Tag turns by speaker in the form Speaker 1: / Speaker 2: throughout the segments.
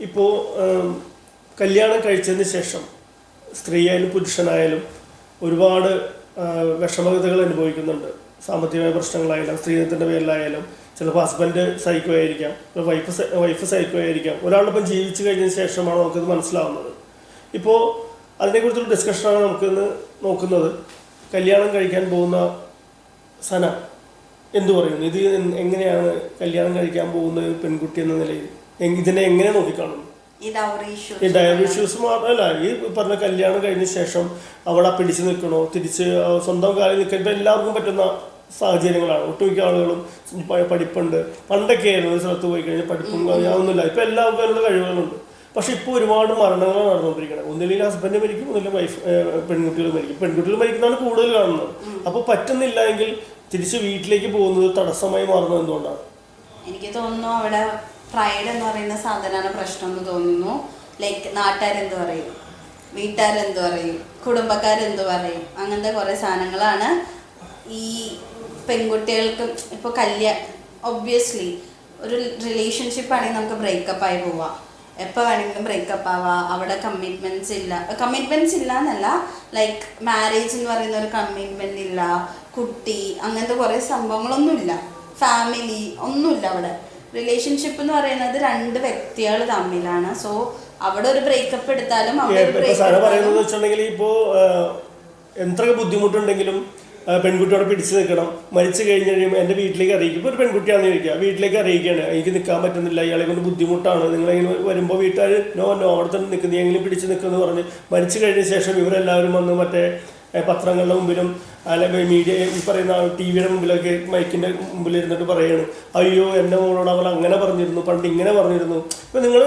Speaker 1: ഇപ്പോൾ കല്യാണം കഴിച്ചതിന് ശേഷം സ്ത്രീയായാലും പുരുഷനായാലും ഒരുപാട് വിഷമതകൾ അനുഭവിക്കുന്നുണ്ട്. സാമ്പത്തികമായ പ്രശ്നങ്ങളായാലും സ്ത്രീധനത്തിൻ്റെ പേരിലായാലും ചിലപ്പോൾ ഹസ്ബൻഡ് സൈക്കോ ആയിരിക്കാം, വൈഫ് സൈക്കോ ആയിരിക്കാം. ഒരാളൊപ്പം ജീവിച്ചു കഴിഞ്ഞതിന് ശേഷമാണ് നമുക്കത് മനസ്സിലാവുന്നത്. ഇപ്പോൾ അതിനെക്കുറിച്ചൊരു ഡിസ്കഷനാണ് നമുക്കിന്ന് നോക്കുന്നത്. കല്യാണം കഴിക്കാൻ പോകുന്ന സന എന്തു പറയുന്നു? ഇത് എങ്ങനെയാണ് കല്യാണം കഴിക്കാൻ പോകുന്ന പെൺകുട്ടി എന്ന നിലയിൽ ഇതിനെ എങ്ങനെ നോക്കിക്കാണുന്നു? ഈ ഡയറി ഇഷ്യൂസ് മാത്രമല്ല, ഈ പറഞ്ഞ കല്യാണം കഴിഞ്ഞ ശേഷം അവിടെ പിടിച്ചു നിൽക്കണോ, തിരിച്ച് സ്വന്തം കാലിൽ നിൽക്കാൻ എല്ലാവർക്കും പറ്റുന്ന സാഹചര്യങ്ങളാണ്. ഒട്ടുമിക്ക ആളുകളും പഠിപ്പുണ്ട്. പണ്ടൊക്കെ ആയിരുന്നു ഒരു സ്ഥലത്ത് പോയി കഴിഞ്ഞാൽ പഠിപ്പും ഒന്നുമില്ല. ഇപ്പം എല്ലാവർക്കും അതിനുള്ള കഴിവുകളുണ്ട്. പക്ഷെ ഇപ്പോൾ ഒരുപാട് മരണങ്ങളാണ് നടന്നുകൊണ്ടിരിക്കുന്നത്. ഒന്നില്ലെങ്കിൽ ഹസ്ബൻഡ് മരിക്കും, ഒന്നില്ലെങ്കിൽ വൈഫ് പെൺകുട്ടികൾ മരിക്കും. പെൺകുട്ടികൾ മരിക്കുന്നതാണ് കൂടുതൽ കാണുന്നത്. അപ്പോൾ പറ്റുന്നില്ല എങ്കിൽ തിരിച്ച് വീട്ടിലേക്ക് പോകുന്നത് തടസ്സമായി മാറുന്നത് എന്തുകൊണ്ടാണ്?
Speaker 2: എനിക്ക് തോന്നുന്നു അവിടെ പ്രൈഡ് എന്ന് പറയുന്ന സാധനമാണ് പ്രശ്നം എന്ന് തോന്നുന്നു. ലൈക്ക് നാട്ടുകാരെന്ത് പറയും, വീട്ടുകാരെന്ത് പറയും, കുടുംബക്കാരെന്ത് പറയും, അങ്ങനത്തെ കുറേ സാധനങ്ങളാണ് ഈ പെൺകുട്ടികൾക്ക്. ഇപ്പോൾ ഒബ്വിയസ്ലി ഒരു റിലേഷൻഷിപ്പ് ആണെങ്കിൽ നമുക്ക് ബ്രേക്കപ്പ് ആയി പോവാം, എപ്പോൾ വേണമെങ്കിലും ബ്രേക്കപ്പ് ആവാം. അവിടെ കമ്മിറ്റ്മെൻറ്റ്സ് ഇല്ല എന്നല്ല, ലൈക്ക് മാരേജ് എന്ന് പറയുന്ന ഒരു കമ്മിറ്റ്മെൻ്റ് ഇല്ല, കുട്ടി, അങ്ങനത്തെ കുറേ സംഭവങ്ങളൊന്നുമില്ല, ഫാമിലി ഒന്നുമില്ല. അവിടെ റിലേഷൻഷിപ്പ് എന്ന് പറയുന്നത് രണ്ട് വ്യക്തികൾ തമ്മിലാണ്. സോ അവിടെ ഒരു ബ്രേക്കപ്പ് എടുത്താലും
Speaker 1: പറയുന്നത് വെച്ചിട്ടുണ്ടെങ്കിൽ ഇപ്പോൾ എത്ര ബുദ്ധിമുട്ടുണ്ടെങ്കിലും പെൺകുട്ടിയോടെ പിടിച്ചു നിൽക്കണം. മരിച്ചു കഴിഞ്ഞ് കഴിയുമ്പോൾ എൻ്റെ വീട്ടിലേക്ക് അറിയിക്കും. ഇപ്പോൾ ഒരു പെൺകുട്ടിയാണെന്ന് ചോദിക്കുക, വീട്ടിലേക്ക് അറിയിക്കുകയാണ്, എനിക്ക് നിൽക്കാൻ പറ്റുന്നില്ല, ഇയാളെ കൊണ്ട് ബുദ്ധിമുട്ടാണ്, നിങ്ങളെങ്കിലും വരുമ്പോൾ വീട്ടുകാർ നോ അവിടെ തന്നെ നിൽക്കുന്നു, എങ്കിലും പിടിച്ച് നിൽക്കുമെന്ന് പറഞ്ഞ് മരിച്ചു കഴിഞ്ഞ ശേഷം ഇവരെല്ലാവരും വന്ന് മറ്റേ പത്രങ്ങളുടെ മുമ്പിലും അല്ലെങ്കിൽ മീഡിയ ഈ പറയുന്ന TV-യുടെ മുമ്പിലൊക്കെ മൈക്കിൻ്റെ മുമ്പിൽ ഇരുന്നിട്ട് പറയുകയാണ്, അയ്യോ എൻ്റെ മോളോട് അവൾ അങ്ങനെ പറഞ്ഞിരുന്നു, പണ്ട് ഇങ്ങനെ പറഞ്ഞിരുന്നു. ഇപ്പം നിങ്ങൾ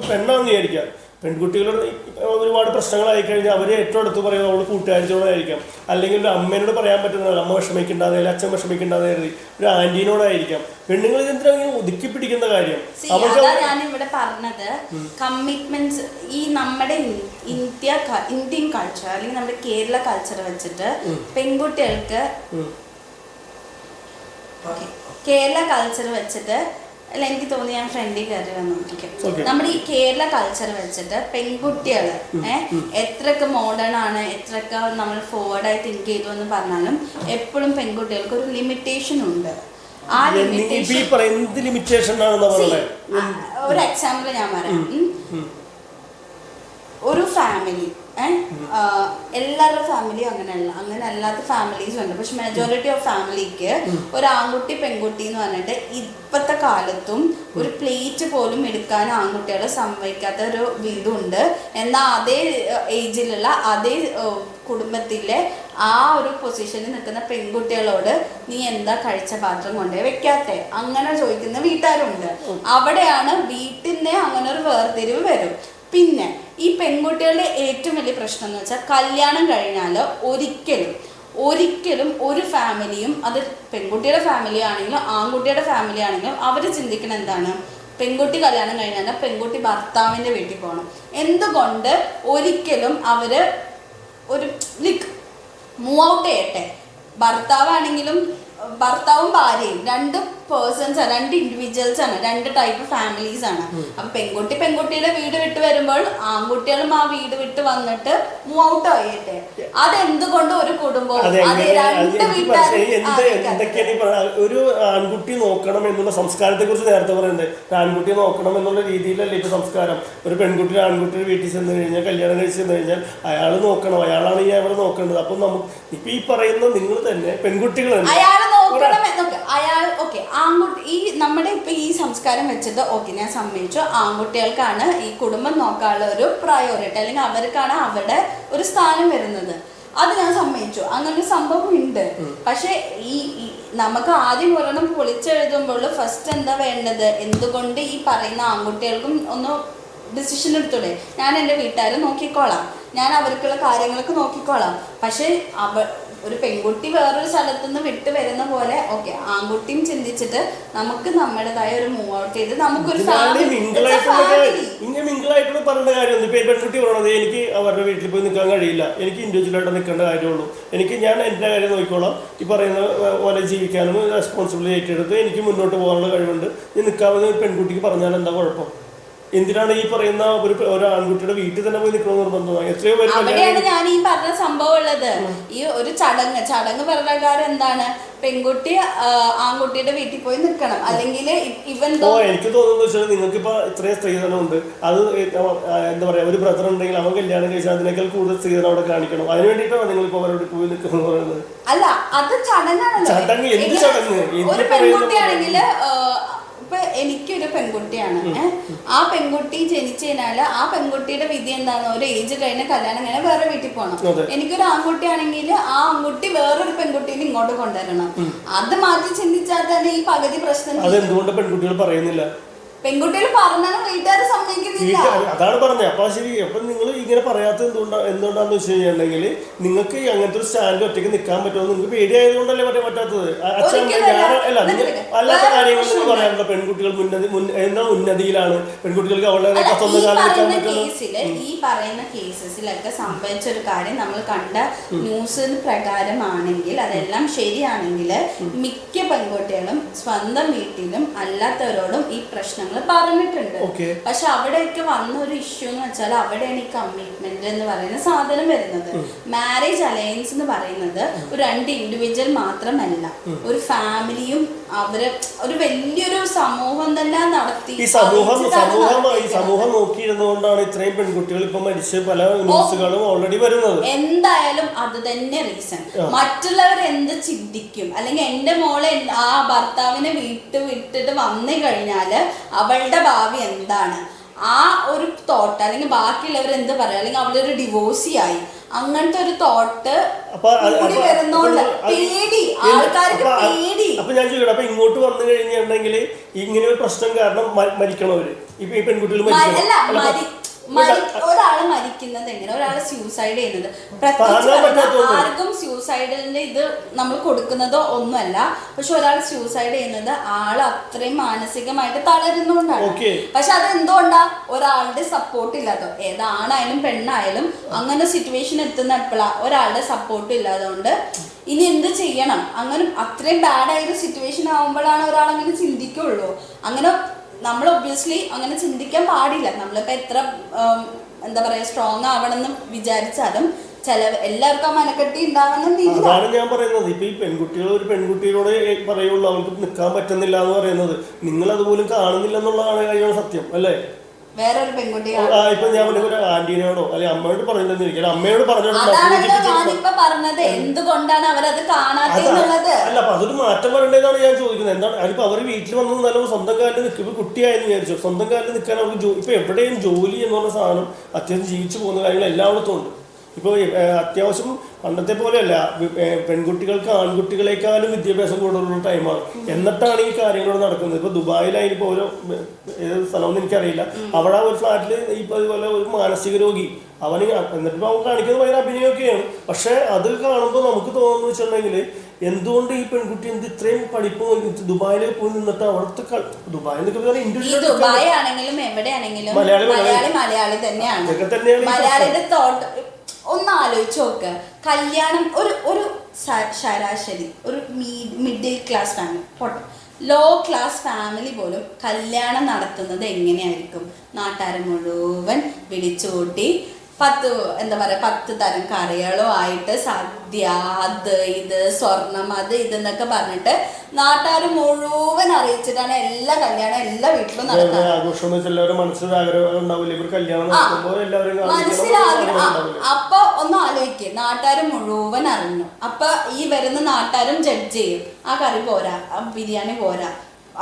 Speaker 1: പെണ്ണാണെന്ന് വിചാരിക്കുക, പെൺകുട്ടികളോട് ഒരുപാട് പ്രശ്നങ്ങളായി കഴിഞ്ഞാൽ അവർ ഏറ്റവും അടുത്ത് പറയുന്നത് അവൾ കൂട്ടുകാരിയോടായിരിക്കാം, അല്ലെങ്കിൽ ഒരു അമ്മേനോട് പറയാൻ പറ്റുന്നതല്ല, അമ്മ വിഷമിക്കേണ്ടാതെ, അച്ഛൻ വിഷമിക്കേണ്ടാതെ കരുതി ഒരു ആൻറ്റീനോടായിരിക്കാം. പെണ്ണുങ്ങൾ എന്തിനാണെങ്കിലും ഒതുക്കി പിടിക്കുന്ന കാര്യം.
Speaker 2: ഞാനിവിടെ പറഞ്ഞത് കമ്മിറ്റ്മെന്റ്സ് ഈ നമ്മുടെ ഇന്ത്യൻ കൾച്ചർ അല്ലെങ്കിൽ നമ്മുടെ കേരള കൾച്ചർ വെച്ചിട്ട് പെൺകുട്ടികൾക്ക് അല്ല, എനിക്ക് തോന്നി ഞാൻ ഫ്രണ്ടിൽ കയറി വന്നു. നമ്മുടെ ഈ കേരള കൾച്ചർ വെച്ചിട്ട് പെൺകുട്ടികൾ എത്രയൊക്കെ മോഡേൺ ആണ്, എത്രയൊക്കെ നമ്മൾ ഫോർവേഡായി തിങ്ക് ചെയ്തു എന്ന് പറഞ്ഞാലും എപ്പോഴും പെൺകുട്ടികൾക്ക് ഒരു ലിമിറ്റേഷൻ ഉണ്ട്. ആ ലിമിറ്റേഷൻ ഒരു എക്സാമ്പിൾ ഞാൻ പറയാം. ഒരു ഫാമിലി എല്ലാവരുടെ ഫാമിലി അങ്ങനെ അല്ലാത്ത ഫാമിലീസ് ഉണ്ട്. പക്ഷെ മെജോറിറ്റി ഓഫ് ഫാമിലിക്ക് ഒരു ആൺകുട്ടി പെൺകുട്ടി എന്ന് പറഞ്ഞിട്ട് ഇപ്പോഴത്തെ കാലത്തും ഒരു പ്ലേറ്റ് പോലും എടുക്കാൻ ആൺകുട്ടികളെ സമ്മതിക്കാത്ത ഒരു ഇതുണ്ട്. എന്നാൽ അതേ ഏജിലുള്ള അതേ കുടുംബത്തിലെ ആ ഒരു പൊസിഷനിൽ നിൽക്കുന്ന പെൺകുട്ടികളോട് നീ എന്താ കഴിച്ച പാത്രം കൊണ്ടേ വെക്കാത്തെ അങ്ങനെ ചോദിക്കുന്ന വീട്ടുകാരുണ്ട്. അവിടെയാണ് വീട്ടിൻ്റെ അങ്ങനെ ഒരു വേർതിരിവ് വരും. പിന്നെ ഈ പെൺകുട്ടികളുടെ ഏറ്റവും വലിയ പ്രശ്നം എന്ന് വെച്ചാൽ കല്യാണം കഴിഞ്ഞാൽ ഒരിക്കലും ഒരു ഫാമിലിയും, അത് പെൺകുട്ടിയുടെ ഫാമിലി ആണെങ്കിലും ആൺകുട്ടിയുടെ ഫാമിലി ആണെങ്കിലും അവർ ചിന്തിക്കണം എന്താണ്, പെൺകുട്ടി കല്യാണം കഴിഞ്ഞാൽ പെൺകുട്ടി ഭർത്താവിൻ്റെ വീട്ടിൽ പോകണം. എന്തുകൊണ്ട് ഒരിക്കലും അവർ ഒരു മൂവ് ഔട്ട് ചെയ്യട്ടെ. ഭർത്താവും ഭാര്യയും രണ്ട് പേഴ്സൺസ് ആണ്, രണ്ട് ഇൻഡിവിജ്വൽസ് ആണ്, രണ്ട് ടൈപ്പ് ഫാമിലീസ് ആണ്. അപ്പൊ പെൺകുട്ടിയുടെ വീട് വിട്ട് വരുമ്പോൾ ആൺകുട്ടികളും ആ വീട് വിട്ട് വന്നിട്ട് മൂവ് ഔട്ട് ചെയ്യട്ടെ. അതെന്തുകൊണ്ട് ഒരു കുടുംബം
Speaker 1: ഒരു ആൺകുട്ടി നോക്കണം എന്നുള്ള സംസ്കാരത്തെ കുറിച്ച് നേരത്തെ പറയുന്നത്, ആൺകുട്ടി നോക്കണം എന്നുള്ള രീതിയിലല്ലേ ഇപ്പൊ സംസ്കാരം. ഒരു പെൺകുട്ടി ആൺകുട്ടിയുടെ വീട്ടിൽ ചെന്ന് കഴിഞ്ഞാൽ, കല്യാണം കഴിച്ച് ചെന്ന് കഴിഞ്ഞാൽ അയാൾ നോക്കണം, അയാളാണ് ഈ അവിടെ നോക്കേണ്ടത്. അപ്പൊ നമുക്ക് ഇപ്പൊ ഈ പറയുന്ന നിങ്ങൾ തന്നെ പെൺകുട്ടികൾ
Speaker 2: ഈ നമ്മുടെ ഇപ്പൊ ഈ സംസ്കാരം വെച്ചിട്ട് ഞാൻ സമ്മതിച്ചു, ആൺകുട്ടികൾക്കാണ് ഈ കുടുംബം നോക്കാനുള്ള ഒരു പ്രയോറിറ്റി, അല്ലെങ്കിൽ അവർക്കാണ് അവരുടെ ഒരു സ്ഥാനം വരുന്നത്. അത് ഞാൻ സമ്മതിച്ചു, അങ്ങനൊരു സംഭവം ഉണ്ട്. പക്ഷെ ഈ നമുക്ക് ആദ്യം ഒരെണ്ണം പൊളിച്ചെഴുതുമ്പോൾ ഫസ്റ്റ് എന്താ വേണ്ടത്, എന്തുകൊണ്ട് ഈ പറയുന്ന ആൺകുട്ടികൾക്കും ഒന്ന് ഡിസിഷൻ എടുത്തൂടെ. ഞാൻ എൻ്റെ വീട്ടുകാരെ നോക്കിക്കോളാം, ഞാൻ അവർക്കുള്ള കാര്യങ്ങളൊക്കെ നോക്കിക്കോളാം. പക്ഷെ ഒരു പെൺകുട്ടി വേറൊരു സ്ഥലത്തു നിന്ന് വിട്ട് വരുന്ന പോലെ ആൺകുട്ടിയും ചിന്തിച്ചിട്ട് നമുക്ക് നമ്മുടേതായ ഒരു മൂവ് ഔട്ട് ചെയ്ത് നമുക്കൊരു
Speaker 1: മിങ്കിളായിട്ടുള്ള പറഞ്ഞ കാര്യം. പെൺകുട്ടി പറയണത് എനിക്ക് അവരുടെ വീട്ടിൽ പോയി നിൽക്കാൻ കഴിയില്ല, എനിക്ക് ഇൻഡിവിജ്വലായിട്ട് നിൽക്കേണ്ട കാര്യമുള്ളൂ, ഞാൻ എൻ്റെ കാര്യം നോക്കിക്കോളാം, ഈ പറയുന്ന പോലെ ജീവിക്കാനും റെസ്പോൺസിബിലിറ്റി ഏറ്റെടുത്ത് എനിക്ക് മുന്നോട്ട് പോകാനുള്ള കഴിവുണ്ട്, നീ നിൽക്കാമെന്ന് പെൺകുട്ടിക്ക് പറഞ്ഞാൽ എന്താ കുഴപ്പം? എന്തിനാണ് ഈ പറയുന്ന ഒരു ആൺകുട്ടിയുടെ വീട്ടിൽ തന്നെ പോയി നിൽക്കണമെന്ന് നിർബന്ധമാണ്? എത്രയോ പേര്
Speaker 2: അവിടെയാണ് ഞാൻ ഈ പറഞ്ഞ സംഭവം ഉള്ളത്. ഈ ഒരു ചടങ്ങ് പ്രകാരം എന്താണ്, പെൺകുട്ടി ആൺകുട്ടിയുടെ വീട്ടിൽ പോയി നിൽക്കണം, അല്ലെങ്കിൽ ഇവൻ
Speaker 1: എനിക്ക് തോന്നുന്നു വെച്ചാൽ നിങ്ങൾക്ക് ഇപ്പൊ ഇത്രയും സ്ത്രീധനം ഉണ്ട്, അത് എന്താ പറയാ, ഒരു ബ്രദർ ഉണ്ടെങ്കിൽ അവൻ കല്യാണം കഴിച്ചാൽ അതിനേക്കാൾ കൂടുതൽ സ്ത്രീധനം അവിടെ കാണിക്കണം. അതിന് വേണ്ടിയിട്ടാണ് നിങ്ങൾ ഇപ്പൊ അവരോട് പോയി നിൽക്കുന്നത് പറയുന്നത്.
Speaker 2: അല്ല, അത് ചടങ്ങാണല്ലോ.
Speaker 1: ചടങ്ങ് എന്ത് ചടങ്ങ്?
Speaker 2: ഒരു പെൺകുട്ടിയാണെങ്കിൽ ഇപ്പൊ എനിക്കൊരു പെൺകുട്ടിയാണ്, ആ പെൺകുട്ടി ജനിച്ചു കഴിഞ്ഞാല് ആ പെൺകുട്ടിയുടെ വിധി എന്താണ്, ഒരു ഏജ് കഴിഞ്ഞ് കല്യാണം കഴിഞ്ഞാൽ വേറെ വീട്ടിൽ പോകണം. എനിക്കൊരു ആൺകുട്ടിയാണെങ്കിൽ ആ ആൺകുട്ടി വേറൊരു പെൺകുട്ടീനെ ഇങ്ങോട്ട് കൊണ്ടുവരണം. അത് മാറ്റി ചിന്തിച്ചാൽ തന്നെ ഈ പകുതി പ്രശ്നം.
Speaker 1: അതെന്തുകൊണ്ട് പെൺകുട്ടികൾ പറയുന്നില്ല?
Speaker 2: പെൺകുട്ടികൾ പറഞ്ഞാലും വീട്ടുകാർ സമ്മതിക്കുന്നില്ല.
Speaker 1: അതാണ് പറഞ്ഞത്. അപ്പൊ ശരി, അപ്പൊ നിങ്ങൾ ഇങ്ങനെ പറയാത്തത് എന്തുകൊണ്ടാന്ന് വെച്ച് കഴിഞ്ഞിട്ടുണ്ടെങ്കിൽ നിങ്ങൾക്ക് അങ്ങനത്തെ ഒരു സ്റ്റാൻഡ് ഒറ്റയ്ക്ക് നിൽക്കാൻ പറ്റുമോ? നിങ്ങൾക്ക് പേടിയായതുകൊണ്ടല്ലേ പറ്റാത്തത്? അല്ലാത്ത കാര്യങ്ങൾ പറയാറുണ്ടോ? പെൺകുട്ടികൾ ഉന്നതിയിലാണ്, പെൺകുട്ടികൾക്ക് അവളുടെ സ്വന്തം കാലം നിൽക്കാൻ പറ്റുന്നത്.
Speaker 2: ഈ പറയുന്ന കേസസിലൊക്കെ സംഭവിച്ച ഒരു കാര്യം നമ്മൾ കണ്ട ന്യൂസിന് പ്രകാരമാണെങ്കിൽ, അതെല്ലാം ശരിയാണെങ്കിൽ മിക്ക പെൺകുട്ടികളും സ്വന്തം വീട്ടിലും അല്ലാത്തവരോടും ഈ പ്രശ്നങ്ങൾ പറഞ്ഞിട്ടുണ്ട്. പക്ഷെ അവിടെയൊക്കെ വന്ന ഒരു ഇഷ്യൂ എന്ന് വെച്ചാൽ അവിടെയാണ് ഈ കമ്മിറ്റ്മെന്റ് എന്ന് പറയുന്ന സാധനം വരുന്നത്. മാരേജ് അലയൻസ് എന്ന് പറയുന്നത് ഒരു 2 ഇൻഡിവിജ്വൽ മാത്രമല്ല, ഒരു ഫാമിലിയും അവര് ഒരു വലിയൊരു സമൂഹം തന്നെ നടത്തി.
Speaker 1: ഈ സമൂഹം നോക്കിയിരുന്നുകൊണ്ടാണ് ഇത്രയും പെൺകുട്ടികൾ ഇപ്പൊ മരിച്ച് പല ന്യൂസുകളും ഓൾറെഡി വരുന്നത്.
Speaker 2: എന്തായാലും അത് തന്നെ റീസൺ. മറ്റുള്ളവർ എന്ത് ചിന്തിക്കും, അല്ലെങ്കിൽ എന്റെ മോളെ ആ ഭർത്താവിനെ വിട്ടിട്ട് വന്നു കഴിഞ്ഞാല് അവളുടെ ഭാവി എന്താണ്, ആ ഒരു തോട്ട്, അല്ലെങ്കിൽ ബാക്കിയുള്ളവർ എന്ത് പറയാം, അല്ലെങ്കിൽ അവളൊരു ഡിവോഴ്സി ആയി, അങ്ങനത്തെ ഒരു തോട്ട് കൂടി വരുന്നോണ്ട് പേടി, ആൾക്കാർക്ക് പേടി.
Speaker 1: അപ്പൊ ഞാൻ ചോദിക്കട്ടെ, അപ്പൊ ഇങ്ങോട്ട് വന്നു കഴിഞ്ഞിട്ടുണ്ടെങ്കിൽ ഇങ്ങനെ ഒരു പ്രശ്നം കാരണം മരിക്കണവര് ഈ പെൺകുട്ടികൾ
Speaker 2: ഒരാള് മരിക്കുന്നത് എങ്ങനെ, ഒരാള് സൂസൈഡ് ചെയ്യുന്നത്, പ്രത്യേകിച്ച് ആർക്കും സൂസൈഡിന്റെ ഇത് നമ്മൾ കൊടുക്കുന്നതോ ഒന്നുമല്ല. പക്ഷെ ഒരാൾ സൂസൈഡ് ചെയ്യുന്നത് ആള് അത്രയും മാനസികമായിട്ട് തളരുന്നോണ്ടാണ്. പക്ഷെ അതെന്തുകൊണ്ടാ, ഒരാളുടെ സപ്പോർട്ട് ഇല്ലാത്തോ, ഏതാണായാലും പെണ്ണായാലും അങ്ങനെ സിറ്റുവേഷൻ എത്തുന്ന എപ്പോഴാ, ഒരാളുടെ സപ്പോർട്ട് ഇല്ലാത്തതുകൊണ്ട് ഇനി എന്ത് ചെയ്യണം, അങ്ങനെ അത്രയും ബാഡായൊരു സിറ്റുവേഷൻ ആവുമ്പോഴാണ് ഒരാൾ അങ്ങനെ ചിന്തിക്കുള്ളൂ. അങ്ങനെ നമ്മൾ ഒബ്വിയസ്ലി അങ്ങനെ ചിന്തിക്കാൻ പാടില്ല. നമ്മളിപ്പോൾ എത്ര എന്താ പറയാ സ്ട്രോങ് ആവണമെന്ന് വിചാരിച്ചാലും എല്ലാവർക്കും ആ മനക്കെട്ടി ഉണ്ടാവണം.
Speaker 1: അതാണ് ഞാൻ പറയുന്നത്. ഇപ്പൊ ഈ പെൺകുട്ടികൾ ഒരു പെൺകുട്ടിയോട് പറയുള്ളൂ അവർക്ക് നിൽക്കാൻ പറ്റുന്നില്ല എന്ന് പറയുന്നത്, നിങ്ങൾ അതുപോലും കാണുന്നില്ല എന്നുള്ളതാണ് കാര്യമാണ് സത്യം, അല്ലേ?
Speaker 2: വേറൊരു പെൺകുട്ടി
Speaker 1: ഇപ്പൊ ഞാൻ ഒരു ആന്റീനോടോ അല്ലെങ്കിൽ അമ്മയോട് പറഞ്ഞില്ലെന്നിരിക്കണം, അമ്മയോട്
Speaker 2: പറഞ്ഞത് എന്തുകൊണ്ടാണ് അവരത് കാണാത്തത്?
Speaker 1: അല്ല, അപ്പൊ അതൊരു മാറ്റം വരേണ്ടതാണ് ഞാൻ ചോദിക്കുന്നത്. എന്താണ് അതിപ്പോ അവർ വീട്ടിൽ വന്നു നല്ല സ്വന്തം കാലിൽ നിൽക്കും. ഇപ്പൊ കുട്ടിയായെന്ന് വിചാരിച്ചു, സ്വന്തം കാലിൽ നിൽക്കാൻ അവർക്ക് ഇപ്പൊ എവിടെയും ജോലി എന്ന് പറഞ്ഞ സാധനം അത്യാവശ്യം ജീവിച്ചു പോകുന്ന കാര്യങ്ങൾ എല്ലായിടത്തും ഉണ്ട്. ഇപ്പോൾ അത്യാവശ്യം പണ്ടത്തെ പോലെയല്ല, പെൺകുട്ടികൾക്ക് ആൺകുട്ടികളെക്കാളും വിദ്യാഭ്യാസം കൂടുതലുള്ള ടൈമാണ്. എന്നിട്ടാണ് ഈ കാര്യങ്ങൾ നടക്കുന്നത്. ഇപ്പോൾ ദുബായിലായിരിക്കും ഓരോ ഏത് സ്ഥലമൊന്നും എനിക്കറിയില്ല, അവിടെ ഒരു ഫ്ലാറ്റിൽ ഇപ്പോൾ അതുപോലെ ഒരു മാനസിക രോഗി എന്നിട്ട് അവൻ കാണിക്കുന്നത് ഭയങ്കര അഭിനയമൊക്കെയാണ്. പക്ഷെ അത് കാണുമ്പോൾ നമുക്ക് തോന്നുന്നു വെച്ചിട്ടുണ്ടെങ്കിൽ എന്തുകൊണ്ട് ഈ പെൺകുട്ടി ഇത്രയും പഠിപ്പ് ദുബായിലേക്ക് പോയി നിന്നിട്ട് അവിടുത്തെ ദുബായിൽ
Speaker 2: ദുബായ് ആണെങ്കിലും എവിടെയാണെങ്കിലും മലയാളി തന്നെയാണ്. മലയാളിയുടെ തോട്ട് ഒന്ന് ആലോചിച്ച് നോക്ക്. കല്യാണം ഒരു ശരാശരി ഒരു middle class family, low class family പോലും കല്യാണം നടത്തുന്നത് എങ്ങനെയായിരിക്കും? നാട്ടുകാരെ മുഴുവൻ വിളിച്ചുകൂട്ടി 10 തരം കറികളും ആയിട്ട് സദ്യ, അത് ഇത് സ്വർണം, അത് ഇതെന്നൊക്കെ പറഞ്ഞിട്ട് നാട്ടുകാർ മുഴുവൻ അറിയിച്ചിട്ടാണ് എല്ലാ കല്യാണം എല്ലാ വീട്ടിലും നടക്കുന്നത്. അപ്പൊ ഒന്ന് ആലോചിക്കുക, നാട്ടുകാർ മുഴുവൻ അറിഞ്ഞു. അപ്പൊ ഈ വരുന്ന നാട്ടുകാരും ജഡ്ജ് ചെയ്യും, ആ കറി പോരാ, ആ ബിരിയാണി പോരാ,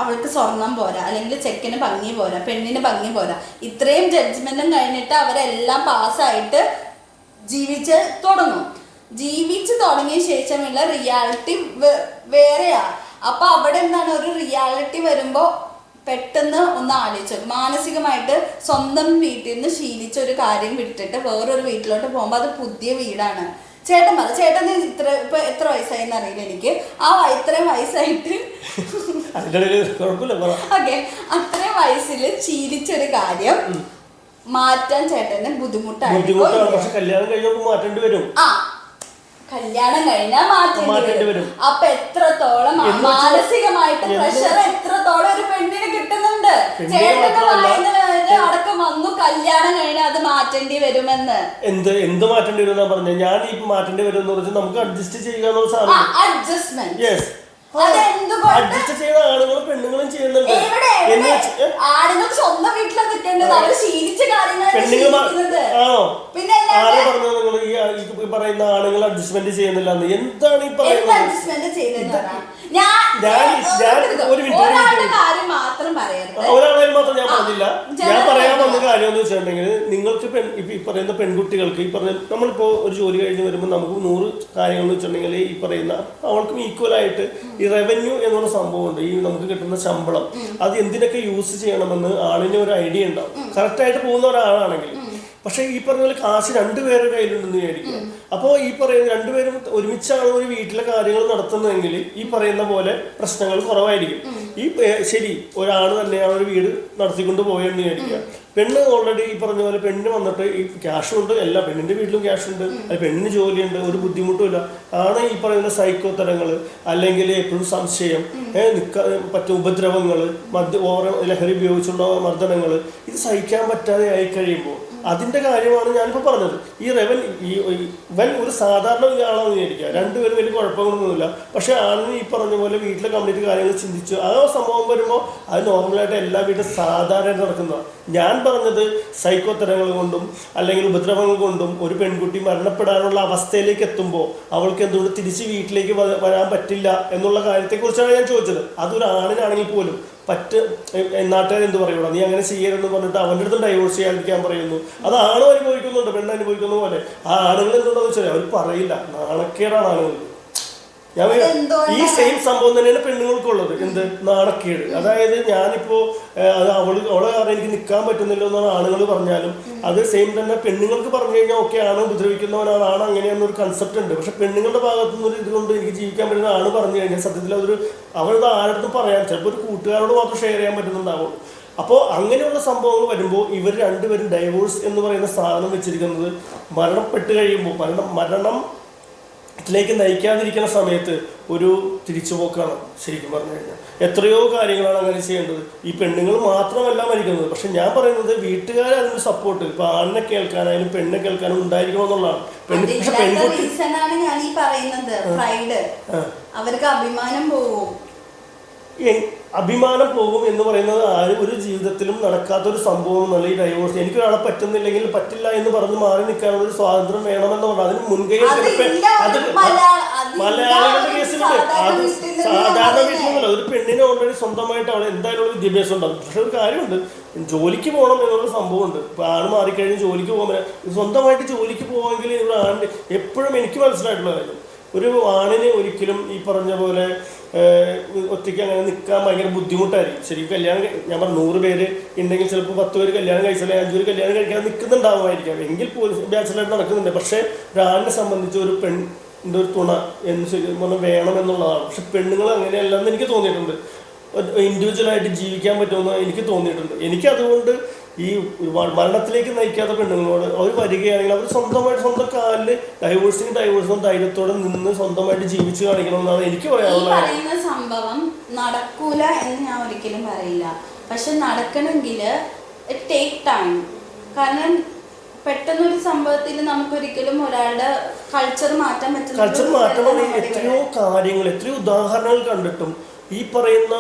Speaker 2: അവൾക്ക് സ്വർണം പോരാ, അല്ലെങ്കിൽ ചെക്കന് ഭംഗി പോരാ, പെണ്ണിന് ഭംഗി പോരാ. ഇത്രയും ജഡ്ജ്മെന്റും കഴിഞ്ഞിട്ട് അവരെല്ലാം പാസ്സായിട്ട് ജീവിച്ച് തുടങ്ങിയ ശേഷമുള്ള റിയാലിറ്റി വേറെയാ. അപ്പൊ അവിടെ എന്താണ്, ഒരു റിയാലിറ്റി വരുമ്പോ പെട്ടെന്ന് ഒന്ന് ആലോചിച്ചു, മാനസികമായിട്ട് സ്വന്തം വീട്ടിൽ നിന്ന് ശീലിച്ച ഒരു കാര്യം വിട്ടിട്ട് വേറൊരു വീട്ടിലോട്ട് പോകുമ്പോ അത് പുതിയ വീടാണ്. ചേട്ടന് ഇപ്പൊ എത്ര വയസ്സായെന്ന് അറിയില്ല എനിക്ക്, ഇത്രയും വയസ്സായിട്ട് ഓക്കെ അത്രയും വയസ്സിൽ ശീലിച്ചൊരു കാര്യം മാറ്റാൻ ചേട്ടന് ബുദ്ധിമുട്ടായിരിക്കും. കല്യാണം കഴിഞ്ഞാൽ മാറ്റേണ്ടി വരും. അപ്പൊ എത്രത്തോളം മാനസികമായിട്ട് പ്രഷർ എത്രത്തോളം ഒരു പെണ്ണിന് കിട്ടുന്നുണ്ട്. ചേട്ടന്റെ വായന അടക്കം മാറ്റേണ്ടി വരുമെന്ന്.
Speaker 1: എന്ത് മാറ്റേണ്ടി വരും എന്നാ പറഞ്ഞത്? ഞാൻ ഈ മാറ്റേണ്ടി വരും എന്ന് പറഞ്ഞാൽ നമുക്ക് അഡ്ജസ്റ്റ് ചെയ്യുക എന്നുള്ള സാധനം.
Speaker 2: അഡ്ജസ്റ്റ്മെന്റ്.
Speaker 1: യെസ്, അഡ്ജസ്റ്റ് ചെയ്ത ആണുങ്ങളും പെണ്ണുങ്ങളും ചെയ്യുന്നുണ്ട്.
Speaker 2: ആണുങ്ങൾ സ്വന്തം വീട്ടിൽ നിൽക്കേണ്ടത് അവർ ശീലിച്ച
Speaker 1: പെണ്ണുങ്ങൾ ആണോ?
Speaker 2: പിന്നെ
Speaker 1: ആരാ പറഞ്ഞത് നിങ്ങൾ ഈ പറയുന്ന ആണുങ്ങൾ അഡ്ജസ്റ്റ്മെന്റ് ചെയ്യുന്നില്ല? എന്താണ് ഈ പറയുന്നത്?
Speaker 2: അഡ്ജസ്റ്റ്മെന്റ് ചെയ്യുന്നത്
Speaker 1: ഒരു മിനിറ്റ്, ഒരാളെ മാത്രം ഞാൻ പറഞ്ഞില്ല. ഞാൻ പറയാൻ വന്ന കാര്യം എന്ന് വെച്ചിട്ടുണ്ടെങ്കിൽ, നിങ്ങൾക്ക് ഈ പറയുന്ന പെൺകുട്ടികൾക്ക് ഈ പറഞ്ഞ നമ്മളിപ്പോ ഒരു ജോലി കഴിഞ്ഞ് വരുമ്പോൾ നമുക്ക് 100 കാര്യങ്ങൾ എന്ന് വെച്ചിട്ടുണ്ടെങ്കിൽ ഈ പറയുന്ന അവൾക്കും ഈക്വൽ ആയിട്ട് ഈ റവന്യൂ എന്നുള്ള സംഭവമുണ്ട്. ഈ നമുക്ക് കിട്ടുന്ന ശമ്പളം അത് എന്തിനൊക്കെ യൂസ് ചെയ്യണമെന്ന് ആളിന് ഒരു ഐഡിയ ഉണ്ടാവും, കറക്റ്റായിട്ട് പോകുന്ന ഒരാളാണെങ്കിൽ. പക്ഷെ ഈ പറഞ്ഞ പോലെ കാശ് രണ്ടുപേരുടെ കയ്യിലുണ്ടെന്ന് വിചാരിക്കുക. അപ്പോൾ ഈ പറയുന്ന രണ്ടുപേരും ഒരുമിച്ചാണ് ഒരു വീട്ടിലെ കാര്യങ്ങൾ നടത്തുന്നതെങ്കിൽ ഈ പറയുന്ന പോലെ പ്രശ്നങ്ങൾ കുറവായിരിക്കും. ഈ ശരി, ഒരാൾ തന്നെയാണ് ഒരു വീട് നടത്തിക്കൊണ്ട് പോയെന്ന് വിചാരിക്കുക. പെണ്ണ് ഓൾറെഡി ഈ പറഞ്ഞ പോലെ പെണ്ണിന് വന്നിട്ട് ഈ ക്യാഷും ഉണ്ട്, എല്ലാ പെണ്ണിന്റെ വീട്ടിലും ക്യാഷ് ഉണ്ട്, അത് പെണ്ണിന് ജോലിയുണ്ട്, ഒരു ബുദ്ധിമുട്ടുമില്ല. ആണ് ഈ പറയുന്ന സൈക്കോ തരങ്ങൾ, അല്ലെങ്കിൽ എപ്പോഴും സംശയം, മറ്റു ഉപദ്രവങ്ങൾ, ലഹരി ഉപയോഗിച്ചുള്ള മർദ്ദനങ്ങൾ, ഇത് സഹിക്കാൻ പറ്റാതെ ആയി കഴിയുമ്പോൾ അതിന്റെ കാര്യമാണ് ഞാനിപ്പോൾ പറഞ്ഞത്. ഈ ഇവൻ ഒരു സാധാരണ ആളാണെന്ന് വിചാരിക്കുക, രണ്ടുപേരും വലിയ കുഴപ്പങ്ങളൊന്നുമില്ല. പക്ഷെ ആളിന് ഈ പറഞ്ഞ പോലെ വീട്ടിലെ കംപ്ലീറ്റ് കാര്യങ്ങൾ ചിന്തിച്ചു ആ സംഭവം വരുമ്പോൾ അത് നോർമലായിട്ട് എല്ലാ വീട്ടിലും സാധാരണ നടക്കുന്നതാണ്. ഞാൻ പറഞ്ഞത് സൈക്കോ തരങ്ങൾ കൊണ്ടും അല്ലെങ്കിൽ ഉപദ്രവങ്ങൾ കൊണ്ടും ഒരു പെൺകുട്ടി മരണപ്പെടാനുള്ള അവസ്ഥയിലേക്ക് എത്തുമ്പോൾ അവൾക്ക് എന്തുകൊണ്ട് തിരിച്ച് വീട്ടിലേക്ക് വരാൻ പറ്റില്ല എന്നുള്ള കാര്യത്തെക്കുറിച്ചാണ് ഞാൻ ചോദിച്ചത്. അതൊരു ആണിനാണെങ്കിൽ പോലും നാട്ടുകാർ എന്ത് പറയുള്ളൂ, നീ അങ്ങനെ ചെയ്യരുതെന്ന് പറഞ്ഞിട്ട് അവൻ്റെ അടുത്തും ഡൈവോഴ്സ് ചെയ്യാതിരിക്കാൻ പറയുന്നു. അത് ആണും അനുഭവിക്കുന്നുണ്ട്, പെണ്ണ് അനുഭവിക്കുന്ന പോലെ. ആ ആണുങ്ങൾ എന്തുകൊണ്ടെന്ന് വെച്ചാൽ അവർ പറയില്ല, നാണക്കേടാണ് ആണുങ്ങൾക്ക്. ഞാൻ ഈ സെയിം സംഭവം തന്നെയാണ് പെണ്ണുങ്ങൾക്കുള്ളത്. എന്ത് നാണക്കേട്? അതായത് ഞാനിപ്പോ അവളെ കാരണം എനിക്ക് നിൽക്കാൻ പറ്റുന്നില്ല എന്നാണ് ആണുങ്ങൾ പറഞ്ഞാലും അത് സെയിം തന്നെ പെണ്ണുങ്ങൾക്ക് പറഞ്ഞു കഴിഞ്ഞാൽ ഓക്കെ, ആണ് ഉപദ്രവിക്കുന്നവനാണ്, ആണ് അങ്ങനെയാണെന്നൊരു കൺസെപ്റ്റ് ഉണ്ട്. പക്ഷെ പെണ്ണുങ്ങളുടെ ഭാഗത്തു നിന്നൊരു ഇതുകൊണ്ട് എനിക്ക് ജീവിക്കാൻ പറ്റുന്ന ആണ് പറഞ്ഞു കഴിഞ്ഞാൽ സത്യത്തിൽ അവരത് ആരുടെ പറയാൻ ചിലപ്പോൾ ഒരു കൂട്ടുകാരോട് മാത്രം ഷെയർ ചെയ്യാൻ പറ്റുന്നുണ്ടാവുള്ളൂ. അപ്പോൾ അങ്ങനെയുള്ള സംഭവങ്ങൾ വരുമ്പോൾ ഇവർ രണ്ടുപേരും ഡൈവോഴ്സ് എന്ന് പറയുന്ന സാധനം വെച്ചിരിക്കുന്നത് മരണപ്പെട്ട് കഴിയുമ്പോൾ മരണത്തിലേക്ക് നയിക്കാതിരിക്കുന്ന സമയത്ത് ഒരു തിരിച്ചുപോക്കാണ് ശരിക്കും പറഞ്ഞു കഴിഞ്ഞാൽ. എത്രയോ കാര്യങ്ങളാണ് അങ്ങനെ ചെയ്യേണ്ടത്. ഈ പെണ്ണുങ്ങൾ മാത്രമല്ല മരിക്കുന്നത്. പക്ഷെ ഞാൻ പറയുന്നത് വീട്ടുകാർ അതിന് സപ്പോർട്ട്, ഇപ്പൊ ആണിനെ കേൾക്കാനായാലും പെണ്ണിനെ കേൾക്കാനും ഉണ്ടായിരിക്കണം എന്നുള്ളതാണ്.
Speaker 2: അവർക്ക് അഭിമാനം പോകും.
Speaker 1: അഭിമാനം പോകും എന്ന് പറയുന്നത് ആരും ഒരു ജീവിതത്തിലും നടക്കാത്തൊരു സംഭവം എന്നല്ല ഈ ഡൈവോഴ്സ്. എനിക്കൊരാളെ പറ്റുന്നില്ലെങ്കിൽ പറ്റില്ല എന്ന് പറഞ്ഞ് മാറി നിൽക്കാനുള്ള ഒരു സ്വാതന്ത്ര്യം വേണമെന്ന് പറഞ്ഞു അതിന് മുൻകൈ അത് മലയാളികളുടെ കേസിലുണ്ട്. അത് സാധാരണ വീട്ടിലൊന്നുമല്ല. ഒരു പെണ്ണിനെ ഓൾറെഡി സ്വന്തമായിട്ട് അവളെ എന്തായാലും വിദ്യാഭ്യാസം ഉണ്ടാകും. പക്ഷെ ഒരു കാര്യമുണ്ട്, ജോലിക്ക് പോകണം എന്നുള്ളൊരു സംഭവമുണ്ട്. ഇപ്പൊ ആണ് മാറിക്കഴിഞ്ഞ് ജോലിക്ക് പോകാൻ സ്വന്തമായിട്ട് ജോലിക്ക് പോകാമെങ്കിൽ ഇവിടെ ആണിന് എപ്പോഴും എനിക്ക് മനസ്സിലായിട്ടുള്ള കാര്യം, ഒരു ആണിന് ഒരിക്കലും ഈ പറഞ്ഞ പോലെ ഒറ്റയ്ക്ക് അങ്ങനെ നിൽക്കാൻ ഭയങ്കര ബുദ്ധിമുട്ടായിരിക്കും. ശരിക്കും കല്യാണം ഞാൻ പറഞ്ഞു 100 പേര് ഉണ്ടെങ്കിൽ ചിലപ്പോൾ 10 പേര് കല്യാണം കഴിച്ചാലേ 5 പേര് കല്യാണം കഴിക്കാൻ നിൽക്കുന്നുണ്ടാവുമായിരിക്കാം. എങ്കിൽ പോലും ബാച്ചിലറായിട്ട് നടക്കുന്നുണ്ട്. പക്ഷേ ഒരാണിനെ സംബന്ധിച്ച് ഒരു പെണ്ണിൻ്റെ ഒരു തുണ എന്ന് ശരിക്കും പറഞ്ഞാൽ വേണം എന്നുള്ളതാണ്. പക്ഷെ പെണ്ണുങ്ങൾ അങ്ങനെയല്ലെന്ന് എനിക്ക് തോന്നിയിട്ടുണ്ട്. ഇൻഡിവിജ്വലായിട്ട് ജീവിക്കാൻ പറ്റുമെന്ന് എനിക്ക് തോന്നിയിട്ടുണ്ട്. എനിക്കതുകൊണ്ട് ഈ മരണത്തിലേക്ക് നയിക്കാത്ത പെണ്ണുങ്ങളോട് അവർ വരികയാണെങ്കിൽ അവർ സ്വന്തമായിട്ട് സ്വന്തം കാലിൽ ഡൈവോഴ്സും ധൈര്യത്തോടെ നിന്ന് സ്വന്തമായിട്ട് ജീവിച്ചു കാണിക്കണമെന്നാണ് എനിക്ക് പറയാനുള്ളത്.
Speaker 2: പറയുന്ന സംഭവം നടക്കൂല എന്ന് ഞാൻ ഒരിക്കലും പറയില്ല. പക്ഷെ നടക്കണമെങ്കിൽ ഇറ്റ് ടേക്ക് ടൈം. കാരണം പെട്ടെന്നൊരു സംഭവത്തിൽ നമുക്കൊരിക്കലും ഒരാളുടെ കൾച്ചർ മാറ്റാൻ പറ്റും.
Speaker 1: കൾച്ചർ മാറ്റണം. എത്രയോ കാര്യങ്ങൾ, എത്രയോ ഉദാഹരണങ്ങൾ കണ്ടിട്ടും ഈ പറയുന്ന